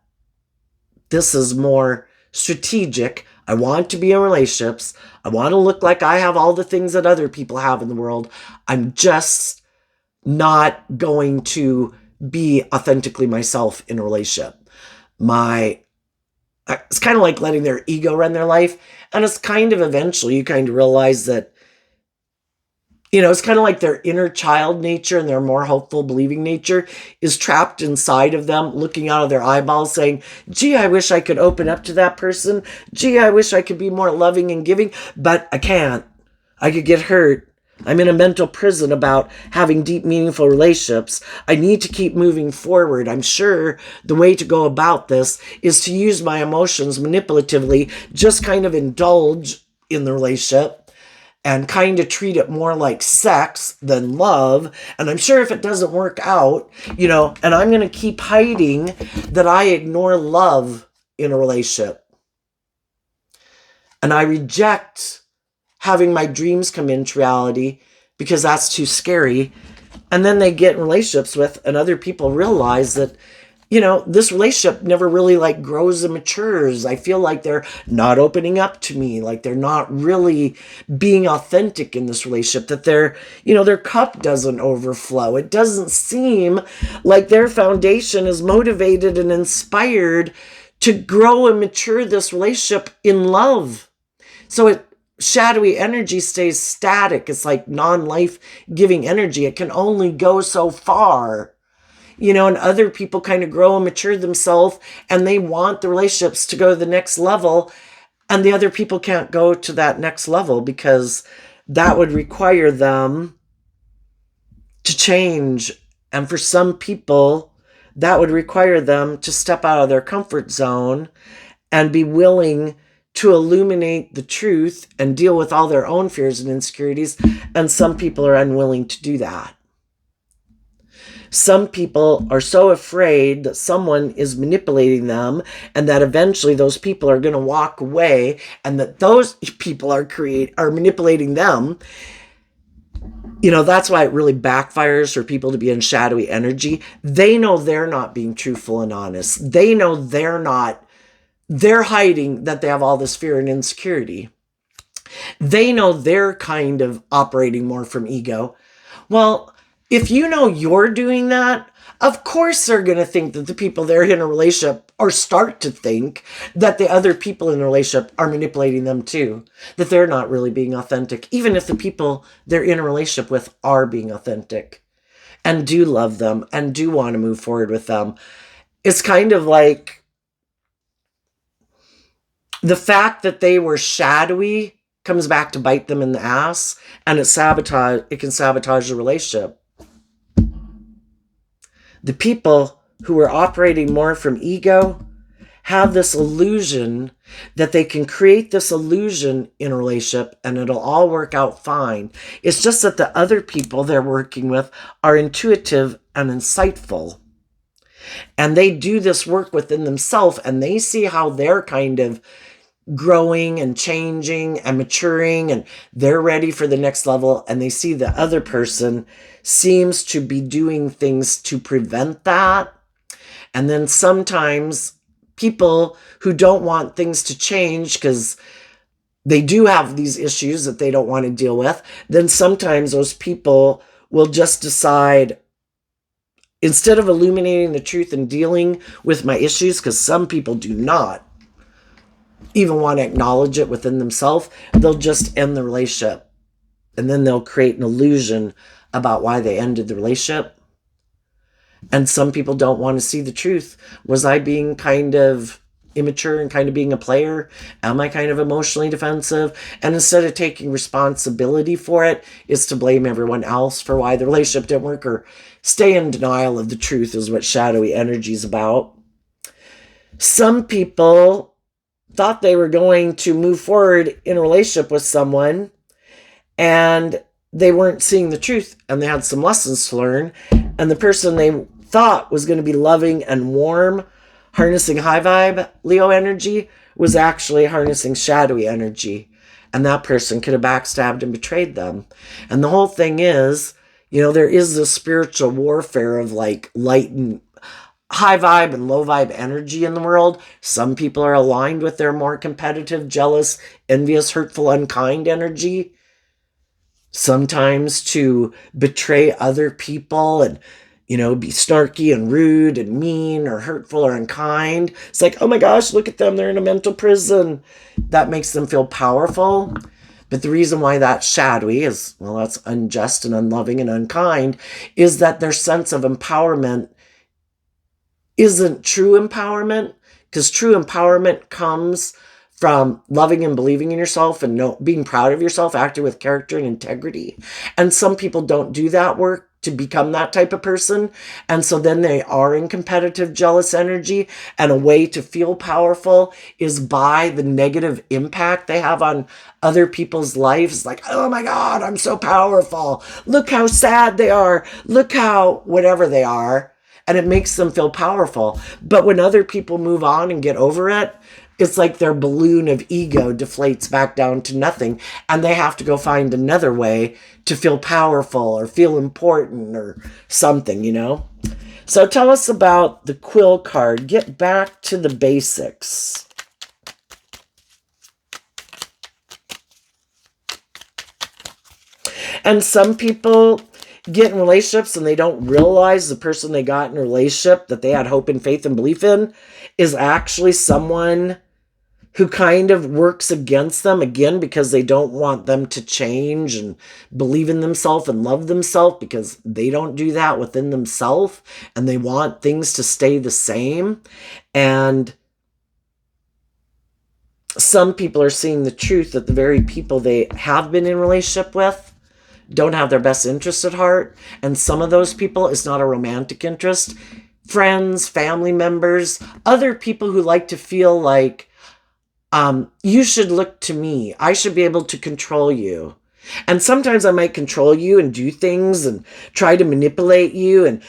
This is more strategic. I want to be in relationships. I want to look like I have all the things that other people have in the world. I'm just not going to be authentically myself in a relationship. It's kind of like letting their ego run their life. And it's kind of eventually you kind of realize that, it's kind of like their inner child nature and their more hopeful, believing nature is trapped inside of them, looking out of their eyeballs saying, gee, I wish I could open up to that person. Gee, I wish I could be more loving and giving, but I can't. I could get hurt. I'm in a mental prison about having deep, meaningful relationships. I need to keep moving forward. I'm sure the way to go about this is to use my emotions manipulatively, just kind of indulge in the relationship and kind of treat it more like sex than love. And I'm sure if it doesn't work out, and I'm going to keep hiding that I ignore love in a relationship. And I reject having my dreams come into reality because that's too scary. And then they get in relationships with, and other people realize that this relationship never really like grows and matures. I feel like they're not opening up to me, like they're not really being authentic in this relationship, that their cup doesn't overflow. It doesn't seem like their foundation is motivated and inspired to grow and mature this relationship in love. So shadowy energy stays static. It's like non-life giving energy. It can only go so far. And other people kind of grow and mature themselves, and they want the relationships to go to the next level, and the other people can't go to that next level because that would require them to change. And for some people, that would require them to step out of their comfort zone and be willing to illuminate the truth and deal with all their own fears and insecurities. And some people are unwilling to do that. Some people are so afraid that someone is manipulating them and that eventually those people are going to walk away and that those people are manipulating them. That's why it really backfires for people to be in shadowy energy. They know they're not being truthful and honest. They know they're hiding that they have all this fear and insecurity. They know they're kind of operating more from ego. Well, if you know you're doing that, of course they're going to think that the people they're in a relationship, or start to think that the other people in the relationship are manipulating them too, that they're not really being authentic, even if the people they're in a relationship with are being authentic and do love them and do want to move forward with them. It's kind of like the fact that they were shadowy comes back to bite them in the ass, and it can sabotage the relationship. The people who are operating more from ego have this illusion that they can create this illusion in a relationship and it'll all work out fine. It's just that the other people they're working with are intuitive and insightful. And they do this work within themselves, and they see how they're kind of growing and changing and maturing, and they're ready for the next level, and they see the other person seems to be doing things to prevent that. And then sometimes people who don't want things to change because they do have these issues that they don't want to deal with, then sometimes those people will just decide, instead of illuminating the truth and dealing with my issues, because some people do not even want to acknowledge it within themselves, they'll just end the relationship. And then they'll create an illusion about why they ended the relationship. And some people don't want to see the truth. Was I being kind of immature and kind of being a player? Am I kind of emotionally defensive? And instead of taking responsibility for it, is to blame everyone else for why the relationship didn't work, or stay in denial of the truth, is what shadowy energy is about. Some people thought they were going to move forward in a relationship with someone, and they weren't seeing the truth, and they had some lessons to learn. And the person they thought was going to be loving and warm, harnessing high vibe Leo energy, was actually harnessing shadowy energy. And that person could have backstabbed and betrayed them. And the whole thing is, there is this spiritual warfare of like light and high vibe and low vibe energy in the world. Some people are aligned with their more competitive, jealous, envious, hurtful, unkind energy. Sometimes to betray other people and, be snarky and rude and mean or hurtful or unkind. It's like, oh my gosh, look at them. They're in a mental prison. That makes them feel powerful. But the reason why that's shadowy is, well, that's unjust and unloving and unkind, is that their sense of empowerment isn't true empowerment, because true empowerment comes from loving and believing in yourself and being proud of yourself, acting with character and integrity. And some people don't do that work to become that type of person. And so then they are in competitive, jealous energy. And a way to feel powerful is by the negative impact they have on other people's lives. Like, oh my God, I'm so powerful. Look how sad they are. Look how whatever they are. And it makes them feel powerful. But when other people move on and get over it, it's like their balloon of ego deflates back down to nothing, and they have to go find another way to feel powerful or feel important or something, So tell us about the Quill card. Get back to the basics. And some people get in relationships and they don't realize the person they got in a relationship that they had hope and faith and belief in is actually someone who kind of works against them, again, because they don't want them to change and believe in themselves and love themselves, because they don't do that within themselves, and they want things to stay the same. And some people are seeing the truth that the very people they have been in relationship with don't have their best interest at heart. And some of those people, it's not a romantic interest. Friends, family members, other people who like to feel like, you should look to me. I should be able to control you. And sometimes I might control you and do things and try to manipulate you and,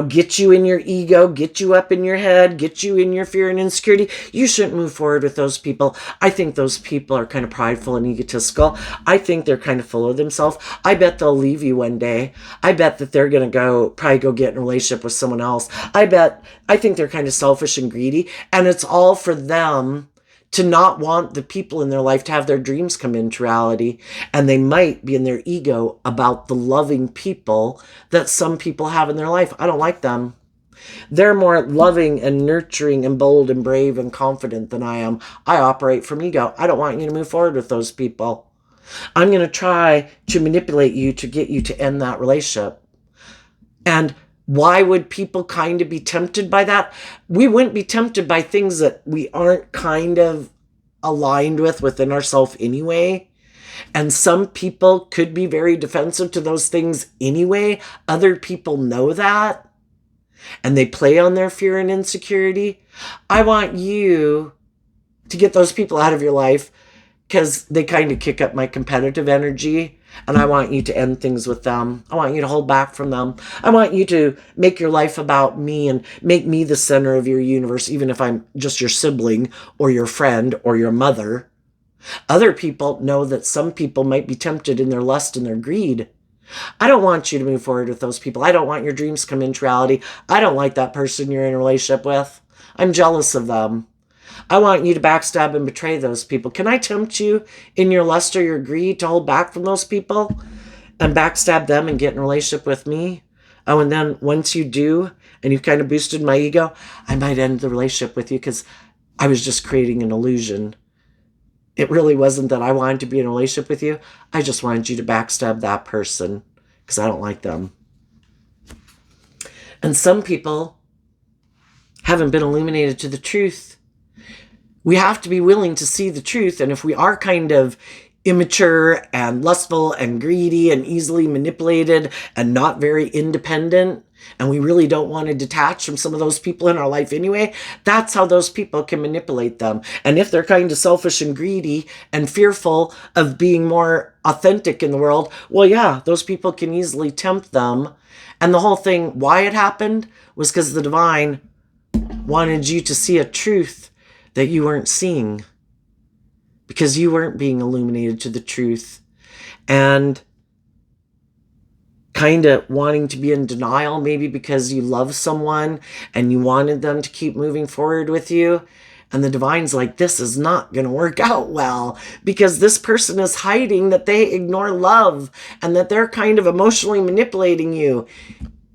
get you in your ego, get you up in your head, get you in your fear and insecurity. You shouldn't move forward with those people. I think those people are kind of prideful and egotistical. I think they're kind of full of themselves. I bet they'll leave you one day. I bet that they're going to probably go get in a relationship with someone else. I think they're kind of selfish and greedy, and it's all for them to not want the people in their life to have their dreams come into reality. And they might be in their ego about the loving people that some people have in their life. I don't like them. They're more loving and nurturing and bold and brave and confident than I am. I operate from ego. I don't want you to move forward with those people. I'm going to try to manipulate you to get you to end that relationship. And why would people kind of be tempted by that? We wouldn't be tempted by things that we aren't kind of aligned with within ourselves anyway. And some people could be very defensive to those things anyway. Other people know that, and they play on their fear and insecurity. I want you to get those people out of your life because they kind of kick up my competitive energy. And I want you to end things with them. I want you to hold back from them. I want you to make your life about me and make me the center of your universe, even if I'm just your sibling or your friend or your mother. Other people know that some people might be tempted in their lust and their greed. I don't want you to move forward with those people. I don't want your dreams to come into reality. I don't like that person you're in a relationship with. I'm jealous of them. I want you to backstab and betray those people. Can I tempt you in your lust or your greed to hold back from those people and backstab them and get in a relationship with me? Oh, and then once you do, and you've kind of boosted my ego, I might end the relationship with you because I was just creating an illusion. It really wasn't that I wanted to be in a relationship with you. I just wanted you to backstab that person because I don't like them. And some people haven't been illuminated to the truth. We have to be willing to see the truth. And if we are kind of immature and lustful and greedy and easily manipulated and not very independent, and we really don't want to detach from some of those people in our life anyway, that's how those people can manipulate them. And if they're kind of selfish and greedy and fearful of being more authentic in the world, well, yeah, those people can easily tempt them. And the whole thing, why it happened, was because the divine wanted you to see a truth that you weren't seeing, because you weren't being illuminated to the truth, and kind of wanting to be in denial, maybe because you love someone and you wanted them to keep moving forward with you. And the divine's like, this is not going to work out well because this person is hiding that they ignore love and that they're kind of emotionally manipulating you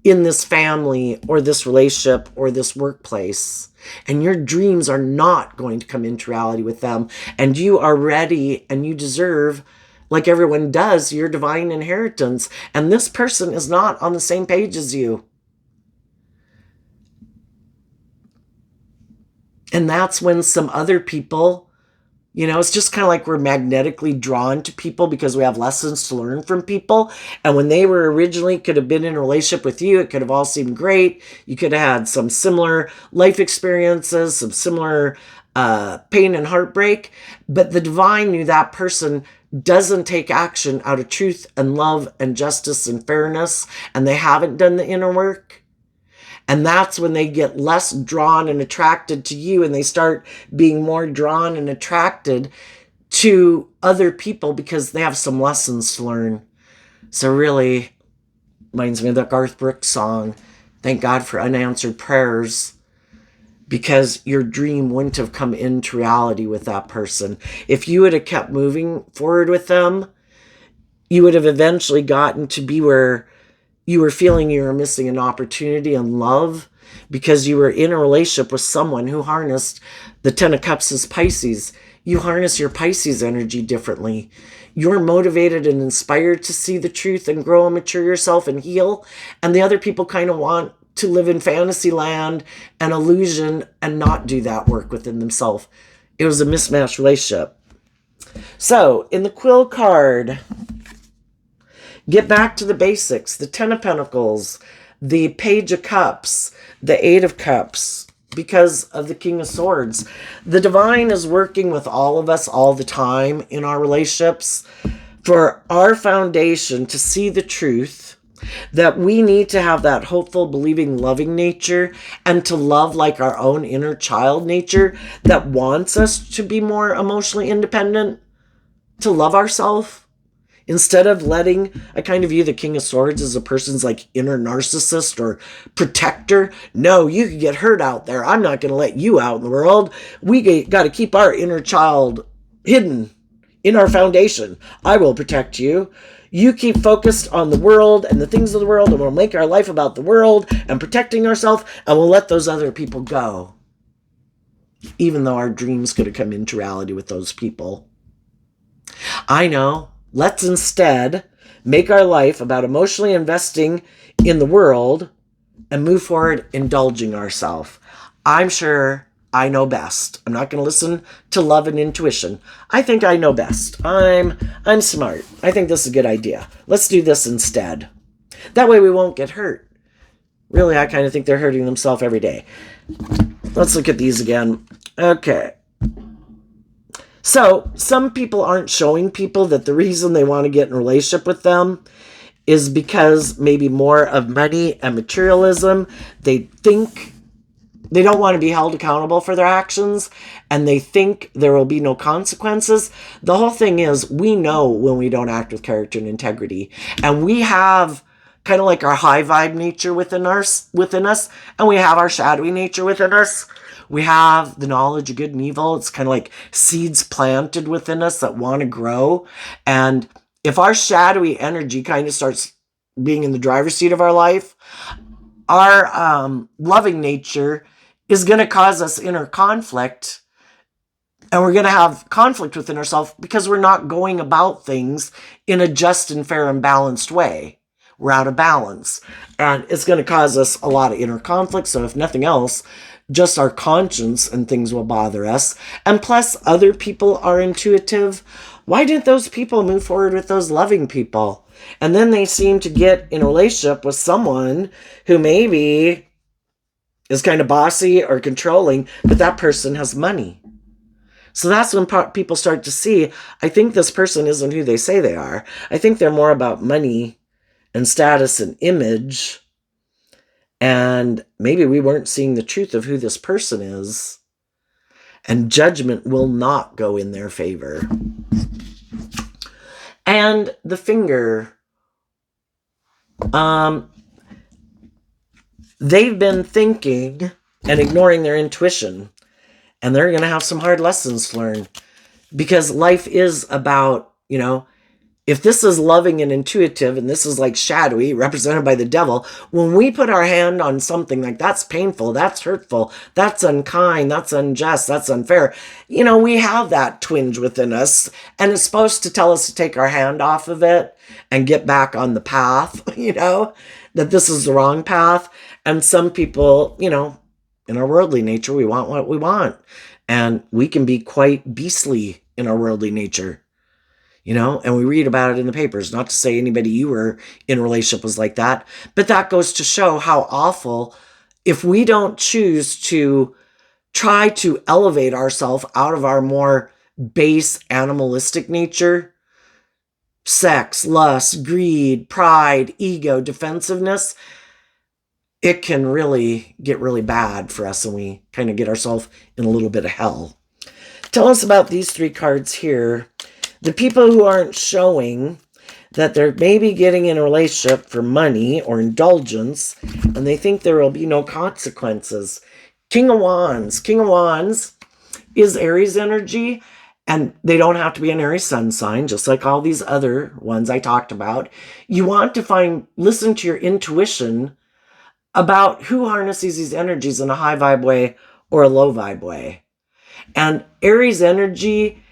in this family or this relationship or this workplace. And your dreams are not going to come into reality with them. And you are ready and you deserve, like everyone does, your divine inheritance. And this person is not on the same page as you. And that's when some other people, it's just kind of like we're magnetically drawn to people because we have lessons to learn from people. And when they were originally could have been in a relationship with you, it could have all seemed great. You could have had some similar life experiences, some similar pain and heartbreak. But the divine knew that person doesn't take action out of truth and love and justice and fairness, and they haven't done the inner work. And that's when they get less drawn and attracted to you, and they start being more drawn and attracted to other people because they have some lessons to learn. So really reminds me of that Garth Brooks song, Thank God for unanswered prayers, because your dream wouldn't have come into reality with that person. If you would have kept moving forward with them, you would have eventually gotten to be where you were feeling you were missing an opportunity in love, because you were in a relationship with someone who harnessed the Ten of Cups as Pisces. You harness your Pisces energy differently. You're motivated and inspired to see the truth and grow and mature yourself and heal. And the other people kind of want to live in fantasy land and illusion and not do that work within themselves. It was a mismatched relationship. So, in the Quill card, get back to the basics. The Ten of Pentacles, the Page of Cups, the Eight of Cups, because of the King of Swords. The divine is working with all of us all the time in our relationships for our foundation to see the truth, that we need to have that hopeful, believing, loving nature, and to love like our own inner child nature that wants us to be more emotionally independent, to love ourselves. Instead of letting, I kind of view the King of Swords as a person's like inner narcissist or protector. No, you could get hurt out there. I'm not going to let you out in the world. We got to keep our inner child hidden in our foundation. I will protect you. You keep focused on the world and the things of the world, and we'll make our life about the world and protecting ourselves, and we'll let those other people go. Even though our dreams could have come into reality with those people. I know. Let's instead make our life about emotionally investing in the world and move forward indulging ourselves. I'm sure I know best. I'm not going to listen to love and intuition. I think I know best. I'm smart. I think this is a good idea. Let's do this instead. That way we won't get hurt. Really, I kind of think they're hurting themselves every day. Let's look at these again. Okay. So, some people aren't showing people that the reason they want to get in a relationship with them is because maybe more of money and materialism. They think they don't want to be held accountable for their actions, and they think there will be no consequences. The whole thing is, we know when we don't act with character and integrity, and we have kind of like our high vibe nature within us, and we have our shadowy nature within us. We have the knowledge of good and evil. It's kind of like seeds planted within us that want to grow. And if our shadowy energy kind of starts being in the driver's seat of our life, our loving nature is going to cause us inner conflict. And we're going to have conflict within ourselves because we're not going about things in a just and fair and balanced way. We're out of balance. And it's going to cause us a lot of inner conflict. So if nothing else, just our conscience and things will bother us. And plus, other people are intuitive. Why didn't those people move forward with those loving people? And then they seem to get in a relationship with someone who maybe is kind of bossy or controlling, but that person has money. So that's when people start to see, I think this person isn't who they say they are. I think they're more about money and status and image. And maybe we weren't seeing the truth of who this person is. And judgment will not go in their favor. And the finger. They've been thinking and ignoring their intuition. And they're going to have some hard lessons to learn. Because life is about, if this is loving and intuitive and this is like shadowy, represented by the devil, when we put our hand on something like that's painful, that's hurtful, that's unkind, that's unjust, that's unfair, we have that twinge within us, and it's supposed to tell us to take our hand off of it and get back on the path, that this is the wrong path. And some people, in our worldly nature, we want what we want. And we can be quite beastly in our worldly nature. And we read about it in the papers. Not to say anybody you were in a relationship was like that, but that goes to show how awful, if we don't choose to try to elevate ourselves out of our more base animalistic nature, sex, lust, greed, pride, ego, defensiveness, it can really get really bad for us, and we kind of get ourselves in a little bit of hell. Tell us about these three cards here. The people who aren't showing, that they're maybe getting in a relationship for money or indulgence, and they think there will be no consequences. King of Wands. King of Wands is Aries energy, and they don't have to be an Aries sun sign, just like all these other ones I talked about. You want to listen to your intuition about who harnesses these energies in a high vibe way or a low vibe way. And Aries energy,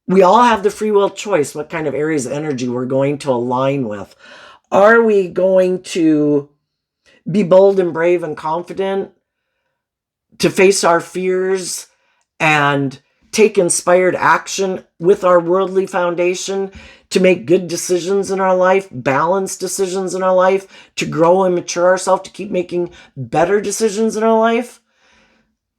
we all have the free will choice what kind of Aries energy we're going to align with. Are we going to be bold and brave and confident to face our fears and take inspired action with our worldly foundation to make good decisions in our life, balanced decisions in our life, to grow and mature ourselves, to keep making better decisions in our life?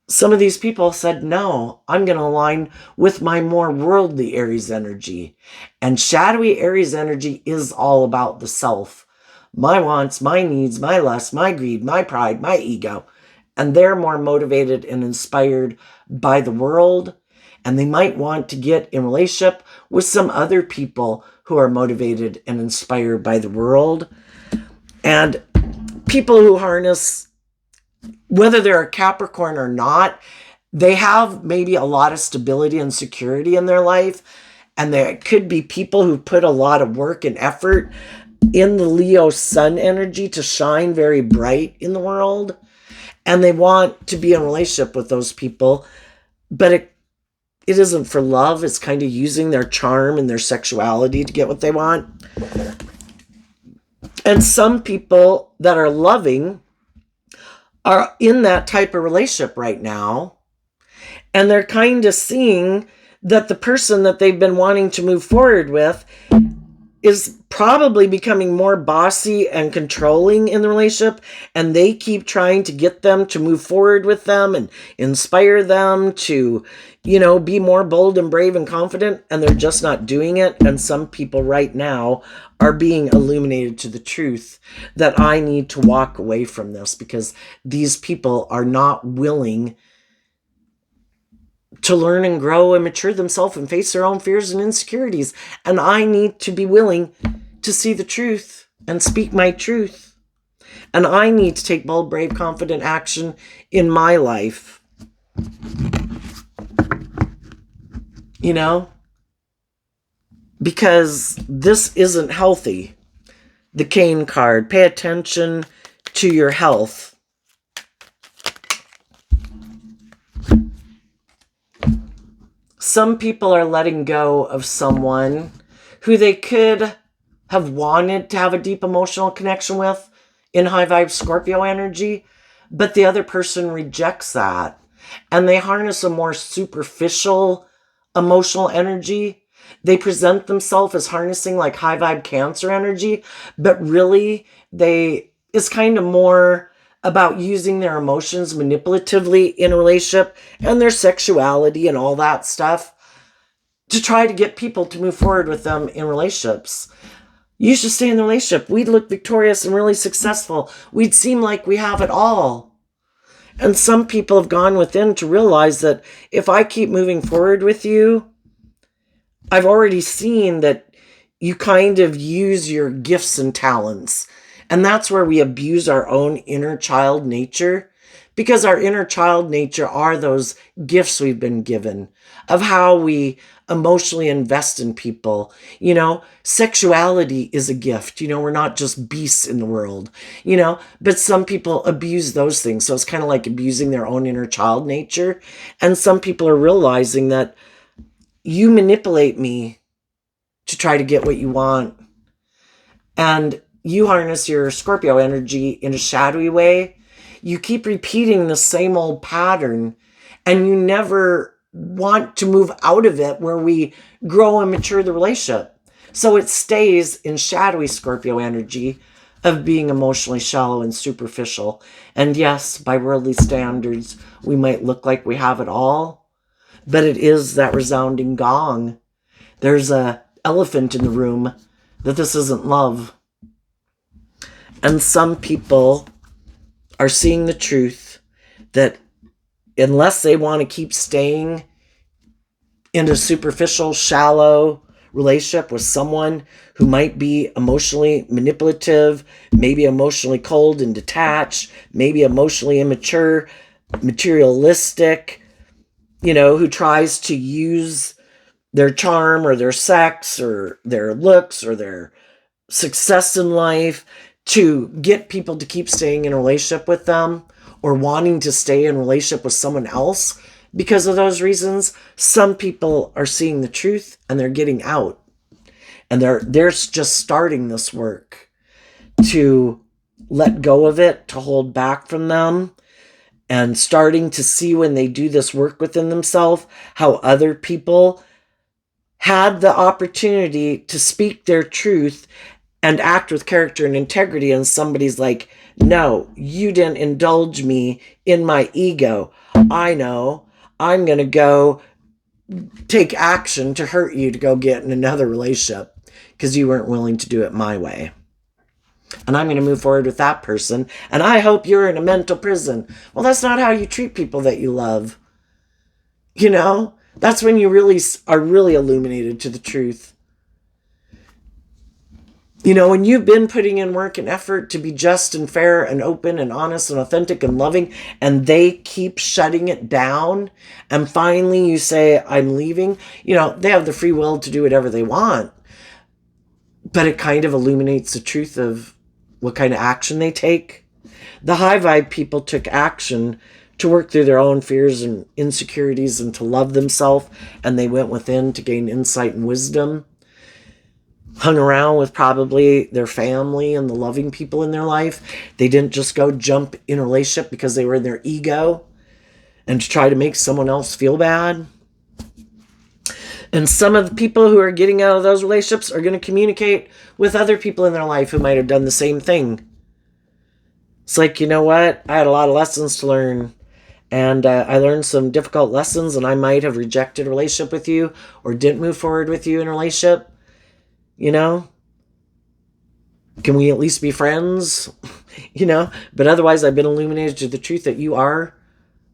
Some of these people said, no, I'm going to align with my more worldly Aries energy. And shadowy Aries energy is all about the self. My wants, my needs, my lusts, my greed, my pride, my ego. And they're more motivated and inspired by the world. And they might want to get in relationship with some other people who are motivated and inspired by the world. And people who harness, whether they're a Capricorn or not, they have maybe a lot of stability and security in their life. And there could be people who put a lot of work and effort in the Leo sun energy to shine very bright in the world. And they want to be in a relationship with those people. But it isn't for love. It's kind of using their charm and their sexuality to get what they want. And some people that are loving are in that type of relationship right now. And they're kind of seeing that the person that they've been wanting to move forward with is probably becoming more bossy and controlling in the relationship, and they keep trying to get them to move forward with them and inspire them to, be more bold and brave and confident, and they're just not doing it. And some people right now are being illuminated to the truth that I need to walk away from this because these people are not willing to learn and grow and mature themselves and face their own fears and insecurities. And I need to be willing to see the truth and speak my truth. And I need to take bold, brave, confident action in my life. Because this isn't healthy. The Cane card. Pay attention to your health. Some people are letting go of someone who they could have wanted to have a deep emotional connection with in high vibe Scorpio energy, but the other person rejects that. And they harness a more superficial emotional energy. They present themselves as harnessing like high vibe Cancer energy, but really it's kind of more about using their emotions manipulatively in a relationship and their sexuality and all that stuff to try to get people to move forward with them in relationships. You should stay in the relationship. We'd look victorious and really successful. We'd seem like we have it all. And some people have gone within to realize that if I keep moving forward with you, I've already seen that you kind of use your gifts and talents. And that's where we abuse our own inner child nature, because our inner child nature are those gifts we've been given of how we emotionally invest in people. Sexuality is a gift. We're not just beasts in the world, but some people abuse those things. So it's kind of like abusing their own inner child nature. And some people are realizing that you manipulate me to try to get what you want. And you harness your Scorpio energy in a shadowy way. You keep repeating the same old pattern and you never want to move out of it where we grow and mature the relationship. So it stays in shadowy Scorpio energy of being emotionally shallow and superficial. And yes, by worldly standards, we might look like we have it all, but it is that resounding gong. There's an elephant in the room that this isn't love. And some people are seeing the truth that unless they want to keep staying in a superficial, shallow relationship with someone who might be emotionally manipulative, maybe emotionally cold and detached, maybe emotionally immature, materialistic, who tries to use their charm or their sex or their looks or their success in life to get people to keep staying in a relationship with them or wanting to stay in a relationship with someone else because of those reasons. Some people are seeing the truth and they're getting out, and they're just starting this work to let go of it, to hold back from them, and starting to see when they do this work within themselves how other people had the opportunity to speak their truth and act with character and integrity, and somebody's like, no, you didn't indulge me in my ego. I know. I'm going to go take action to hurt you to go get in another relationship because you weren't willing to do it my way. And I'm going to move forward with that person. And I hope you're in a mental prison. Well, that's not how you treat people that you love. That's when you really are really illuminated to the truth. When you've been putting in work and effort to be just and fair and open and honest and authentic and loving, and they keep shutting it down, and finally you say, I'm leaving, they have the free will to do whatever they want. But it kind of illuminates the truth of what kind of action they take. The high vibe people took action to work through their own fears and insecurities and to love themselves, and they went within to gain insight and wisdom. Hung around with probably their family and the loving people in their life. They didn't just go jump in a relationship because they were in their ego and to try to make someone else feel bad. And some of the people who are getting out of those relationships are going to communicate with other people in their life who might have done the same thing. It's like, you know what? I had a lot of lessons to learn. And I learned some difficult lessons, and I might have rejected a relationship with you or didn't move forward with you in a relationship. Can we at least be friends? But otherwise I've been illuminated to the truth that you are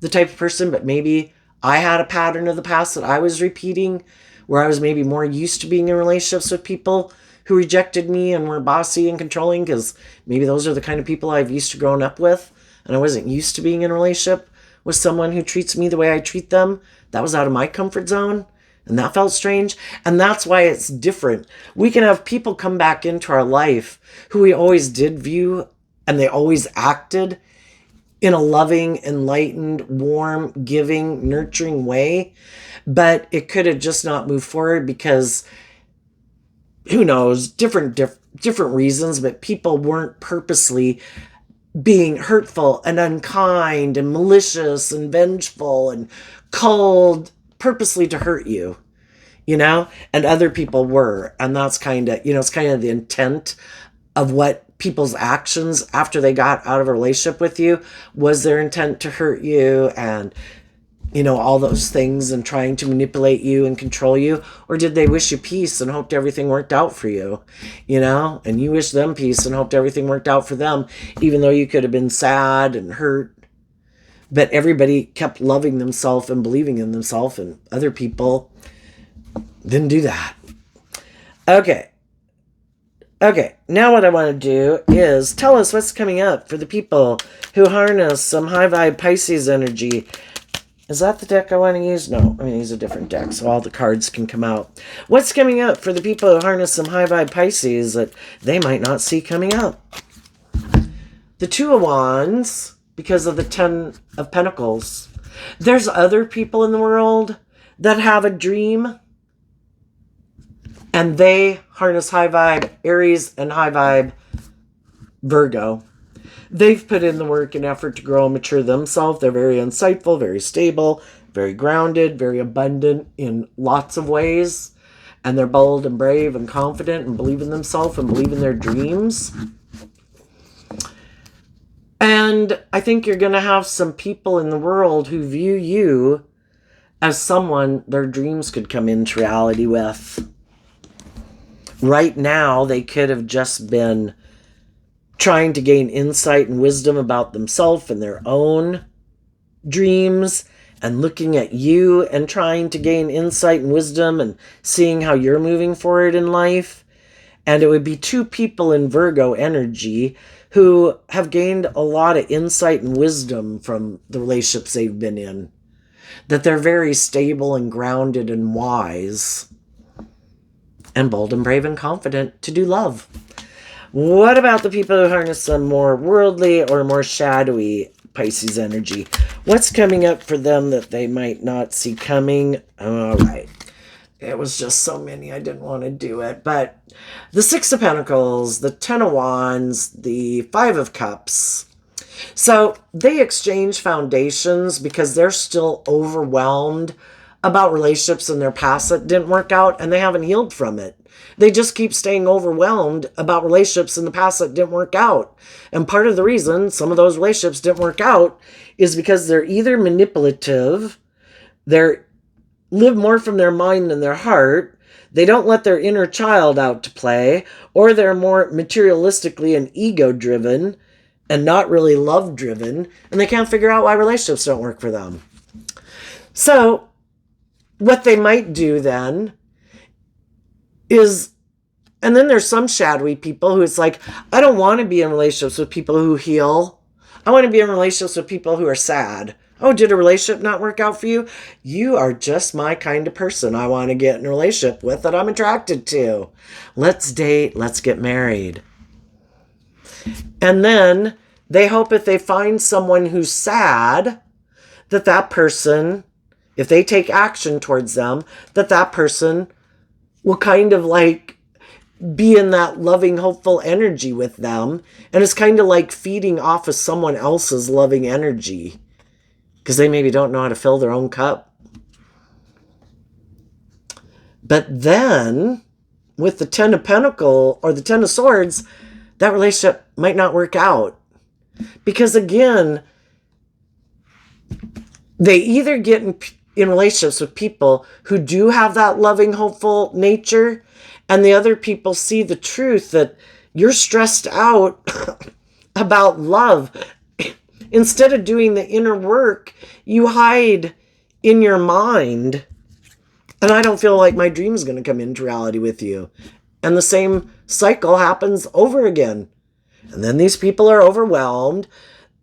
the type of person, but maybe I had a pattern of the past that I was repeating, where I was maybe more used to being in relationships with people who rejected me and were bossy and controlling, because maybe those are the kind of people I've used to growing up with, and I wasn't used to being in a relationship with someone who treats me the way I treat them. That was out of my comfort zone. And that felt strange. And that's why it's different. We can have people come back into our life who we always did view, and they always acted in a loving, enlightened, warm, giving, nurturing way. But it could have just not moved forward because, who knows, different reasons, but people weren't purposely being hurtful and unkind and malicious and vengeful and cold purposely to hurt you, and other people were. And that's kind of, it's kind of the intent of what people's actions after they got out of a relationship with you was their intent to hurt you and, all those things, and trying to manipulate you and control you. Or did they wish you peace and hoped everything worked out for you, and you wished them peace and hoped everything worked out for them, even though you could have been sad and hurt. But everybody kept loving themselves and believing in themselves, and other people didn't do that. Okay. Now what I want to do is tell us what's coming up for the people who harness some high vibe Pisces energy. Is that the deck I want to use? No, I'm going to use a different deck so all the cards can come out. What's coming up for the people who harness some high vibe Pisces that they might not see coming up? The Two of Wands, because of the Ten of Pentacles. There's other people in the world that have a dream, and they harness high vibe Aries and high vibe Virgo. They've put in the work and effort to grow and mature themselves. They're very insightful, very stable, very grounded, very abundant in lots of ways. And they're bold and brave and confident and believe in themselves and believe in their dreams. And I think you're going to have some people in the world who view you as someone their dreams could come into reality with. Right now, they could have just been trying to gain insight and wisdom about themselves and their own dreams and looking at you and trying to gain insight and wisdom and seeing how you're moving forward in life. And it would be two people in Virgo energy who have gained a lot of insight and wisdom from the relationships they've been in. That they're very stable and grounded and wise and bold and brave and confident to do love. What about the people who harness some more worldly or more shadowy Pisces energy? What's coming up for them that they might not see coming? All right. It was just so many, I didn't want to do it. But the Six of Pentacles, the Ten of Wands, the Five of Cups. So they exchange foundations because they're still overwhelmed about relationships in their past that didn't work out, and they haven't healed from it. They just keep staying overwhelmed about relationships in the past that didn't work out. And part of the reason some of those relationships didn't work out is because they're either manipulative, they're live more from their mind than their heart, they don't let their inner child out to play, or they're more materialistically and ego-driven and not really love-driven, and they can't figure out why relationships don't work for them. So what they might do then is, and then there's some shadowy people who it's like, I don't want to be in relationships with people who heal. I want to be in relationships with people who are sad. Oh, did a relationship not work out for you? You are just my kind of person I want to get in a relationship with, that I'm attracted to. Let's date. Let's get married. And then they hope if they find someone who's sad, that person, if they take action towards them, that person will kind of like be in that loving, hopeful energy with them. And it's kind of like feeding off of someone else's loving energy because they maybe don't know how to fill their own cup. But then with the Ten of Pentacles or the Ten of Swords, that relationship might not work out. Because again, they either get in relationships with people who do have that loving, hopeful nature, and the other people see the truth that you're stressed out about love. Instead of doing the inner work, you hide in your mind. And I don't feel like my dream is going to come into reality with you. And the same cycle happens over again. And then these people are overwhelmed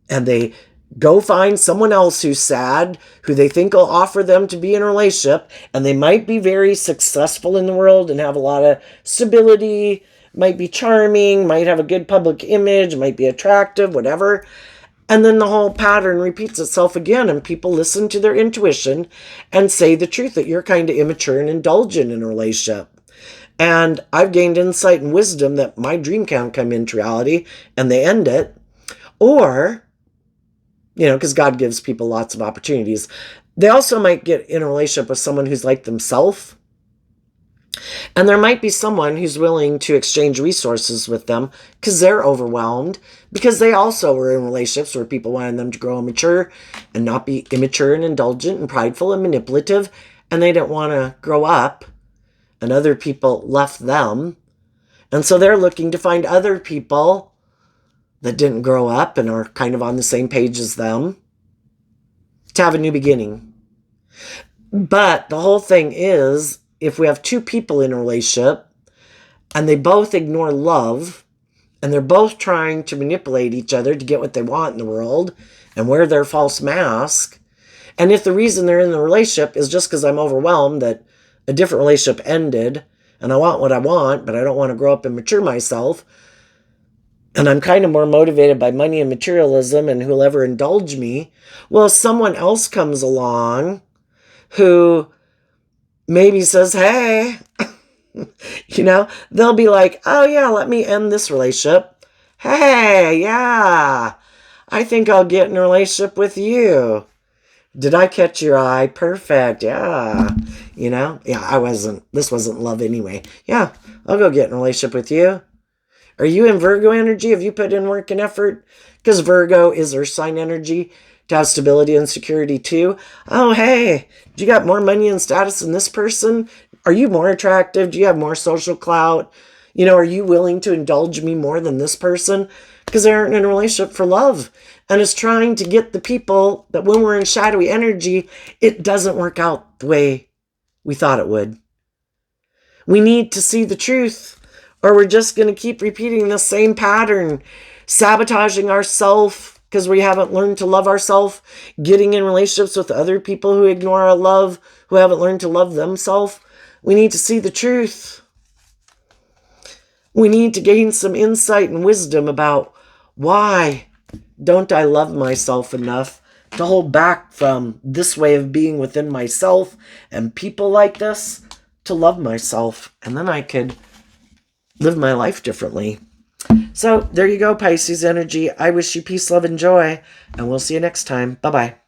and they go find someone else who's sad, who they think will offer them to be in a relationship. And they might be very successful in the world and have a lot of stability, might be charming, might have a good public image, might be attractive, whatever. And then the whole pattern repeats itself again, and people listen to their intuition and say the truth that you're kind of immature and indulgent in a relationship. And I've gained insight and wisdom that my dream can't come into reality, and they end it. Or, because God gives people lots of opportunities. They also might get in a relationship with someone who's like themselves. And there might be someone who's willing to exchange resources with them because they're overwhelmed, because they also were in relationships where people wanted them to grow and mature and not be immature and indulgent and prideful and manipulative, and they didn't want to grow up, and other people left them. And so they're looking to find other people that didn't grow up and are kind of on the same page as them to have a new beginning. But the whole thing is, if we have two people in a relationship and they both ignore love and they're both trying to manipulate each other to get what they want in the world and wear their false mask, and if the reason they're in the relationship is just because I'm overwhelmed that a different relationship ended and I want what I want, but I don't want to grow up and mature myself, and I'm kind of more motivated by money and materialism and who'll ever indulge me, well, if someone else comes along who maybe says, hey, they'll be like, oh yeah, let me end this relationship. Hey, yeah, I think I'll get in a relationship with you. Did I catch your eye? Perfect. Yeah. This wasn't love anyway. Yeah, I'll go get in a relationship with you. Are you in Virgo energy? Have you put in work and effort? Because Virgo is earth sign energy to have stability and security too. Oh, hey, do you got more money and status than this person? Are you more attractive? Do you have more social clout? Are you willing to indulge me more than this person? Because they aren't in a relationship for love. And it's trying to get the people that when we're in shadowy energy, it doesn't work out the way we thought it would. We need to see the truth, or we're just going to keep repeating the same pattern, sabotaging ourselves because we haven't learned to love ourselves, getting in relationships with other people who ignore our love, who haven't learned to love themselves. We need to see the truth. We need to gain some insight and wisdom about why don't I love myself enough to hold back from this way of being within myself and people like this to love myself. And then I could live my life differently. So there you go, Pisces energy. I wish you peace, love, and joy. And we'll see you next time. Bye-bye.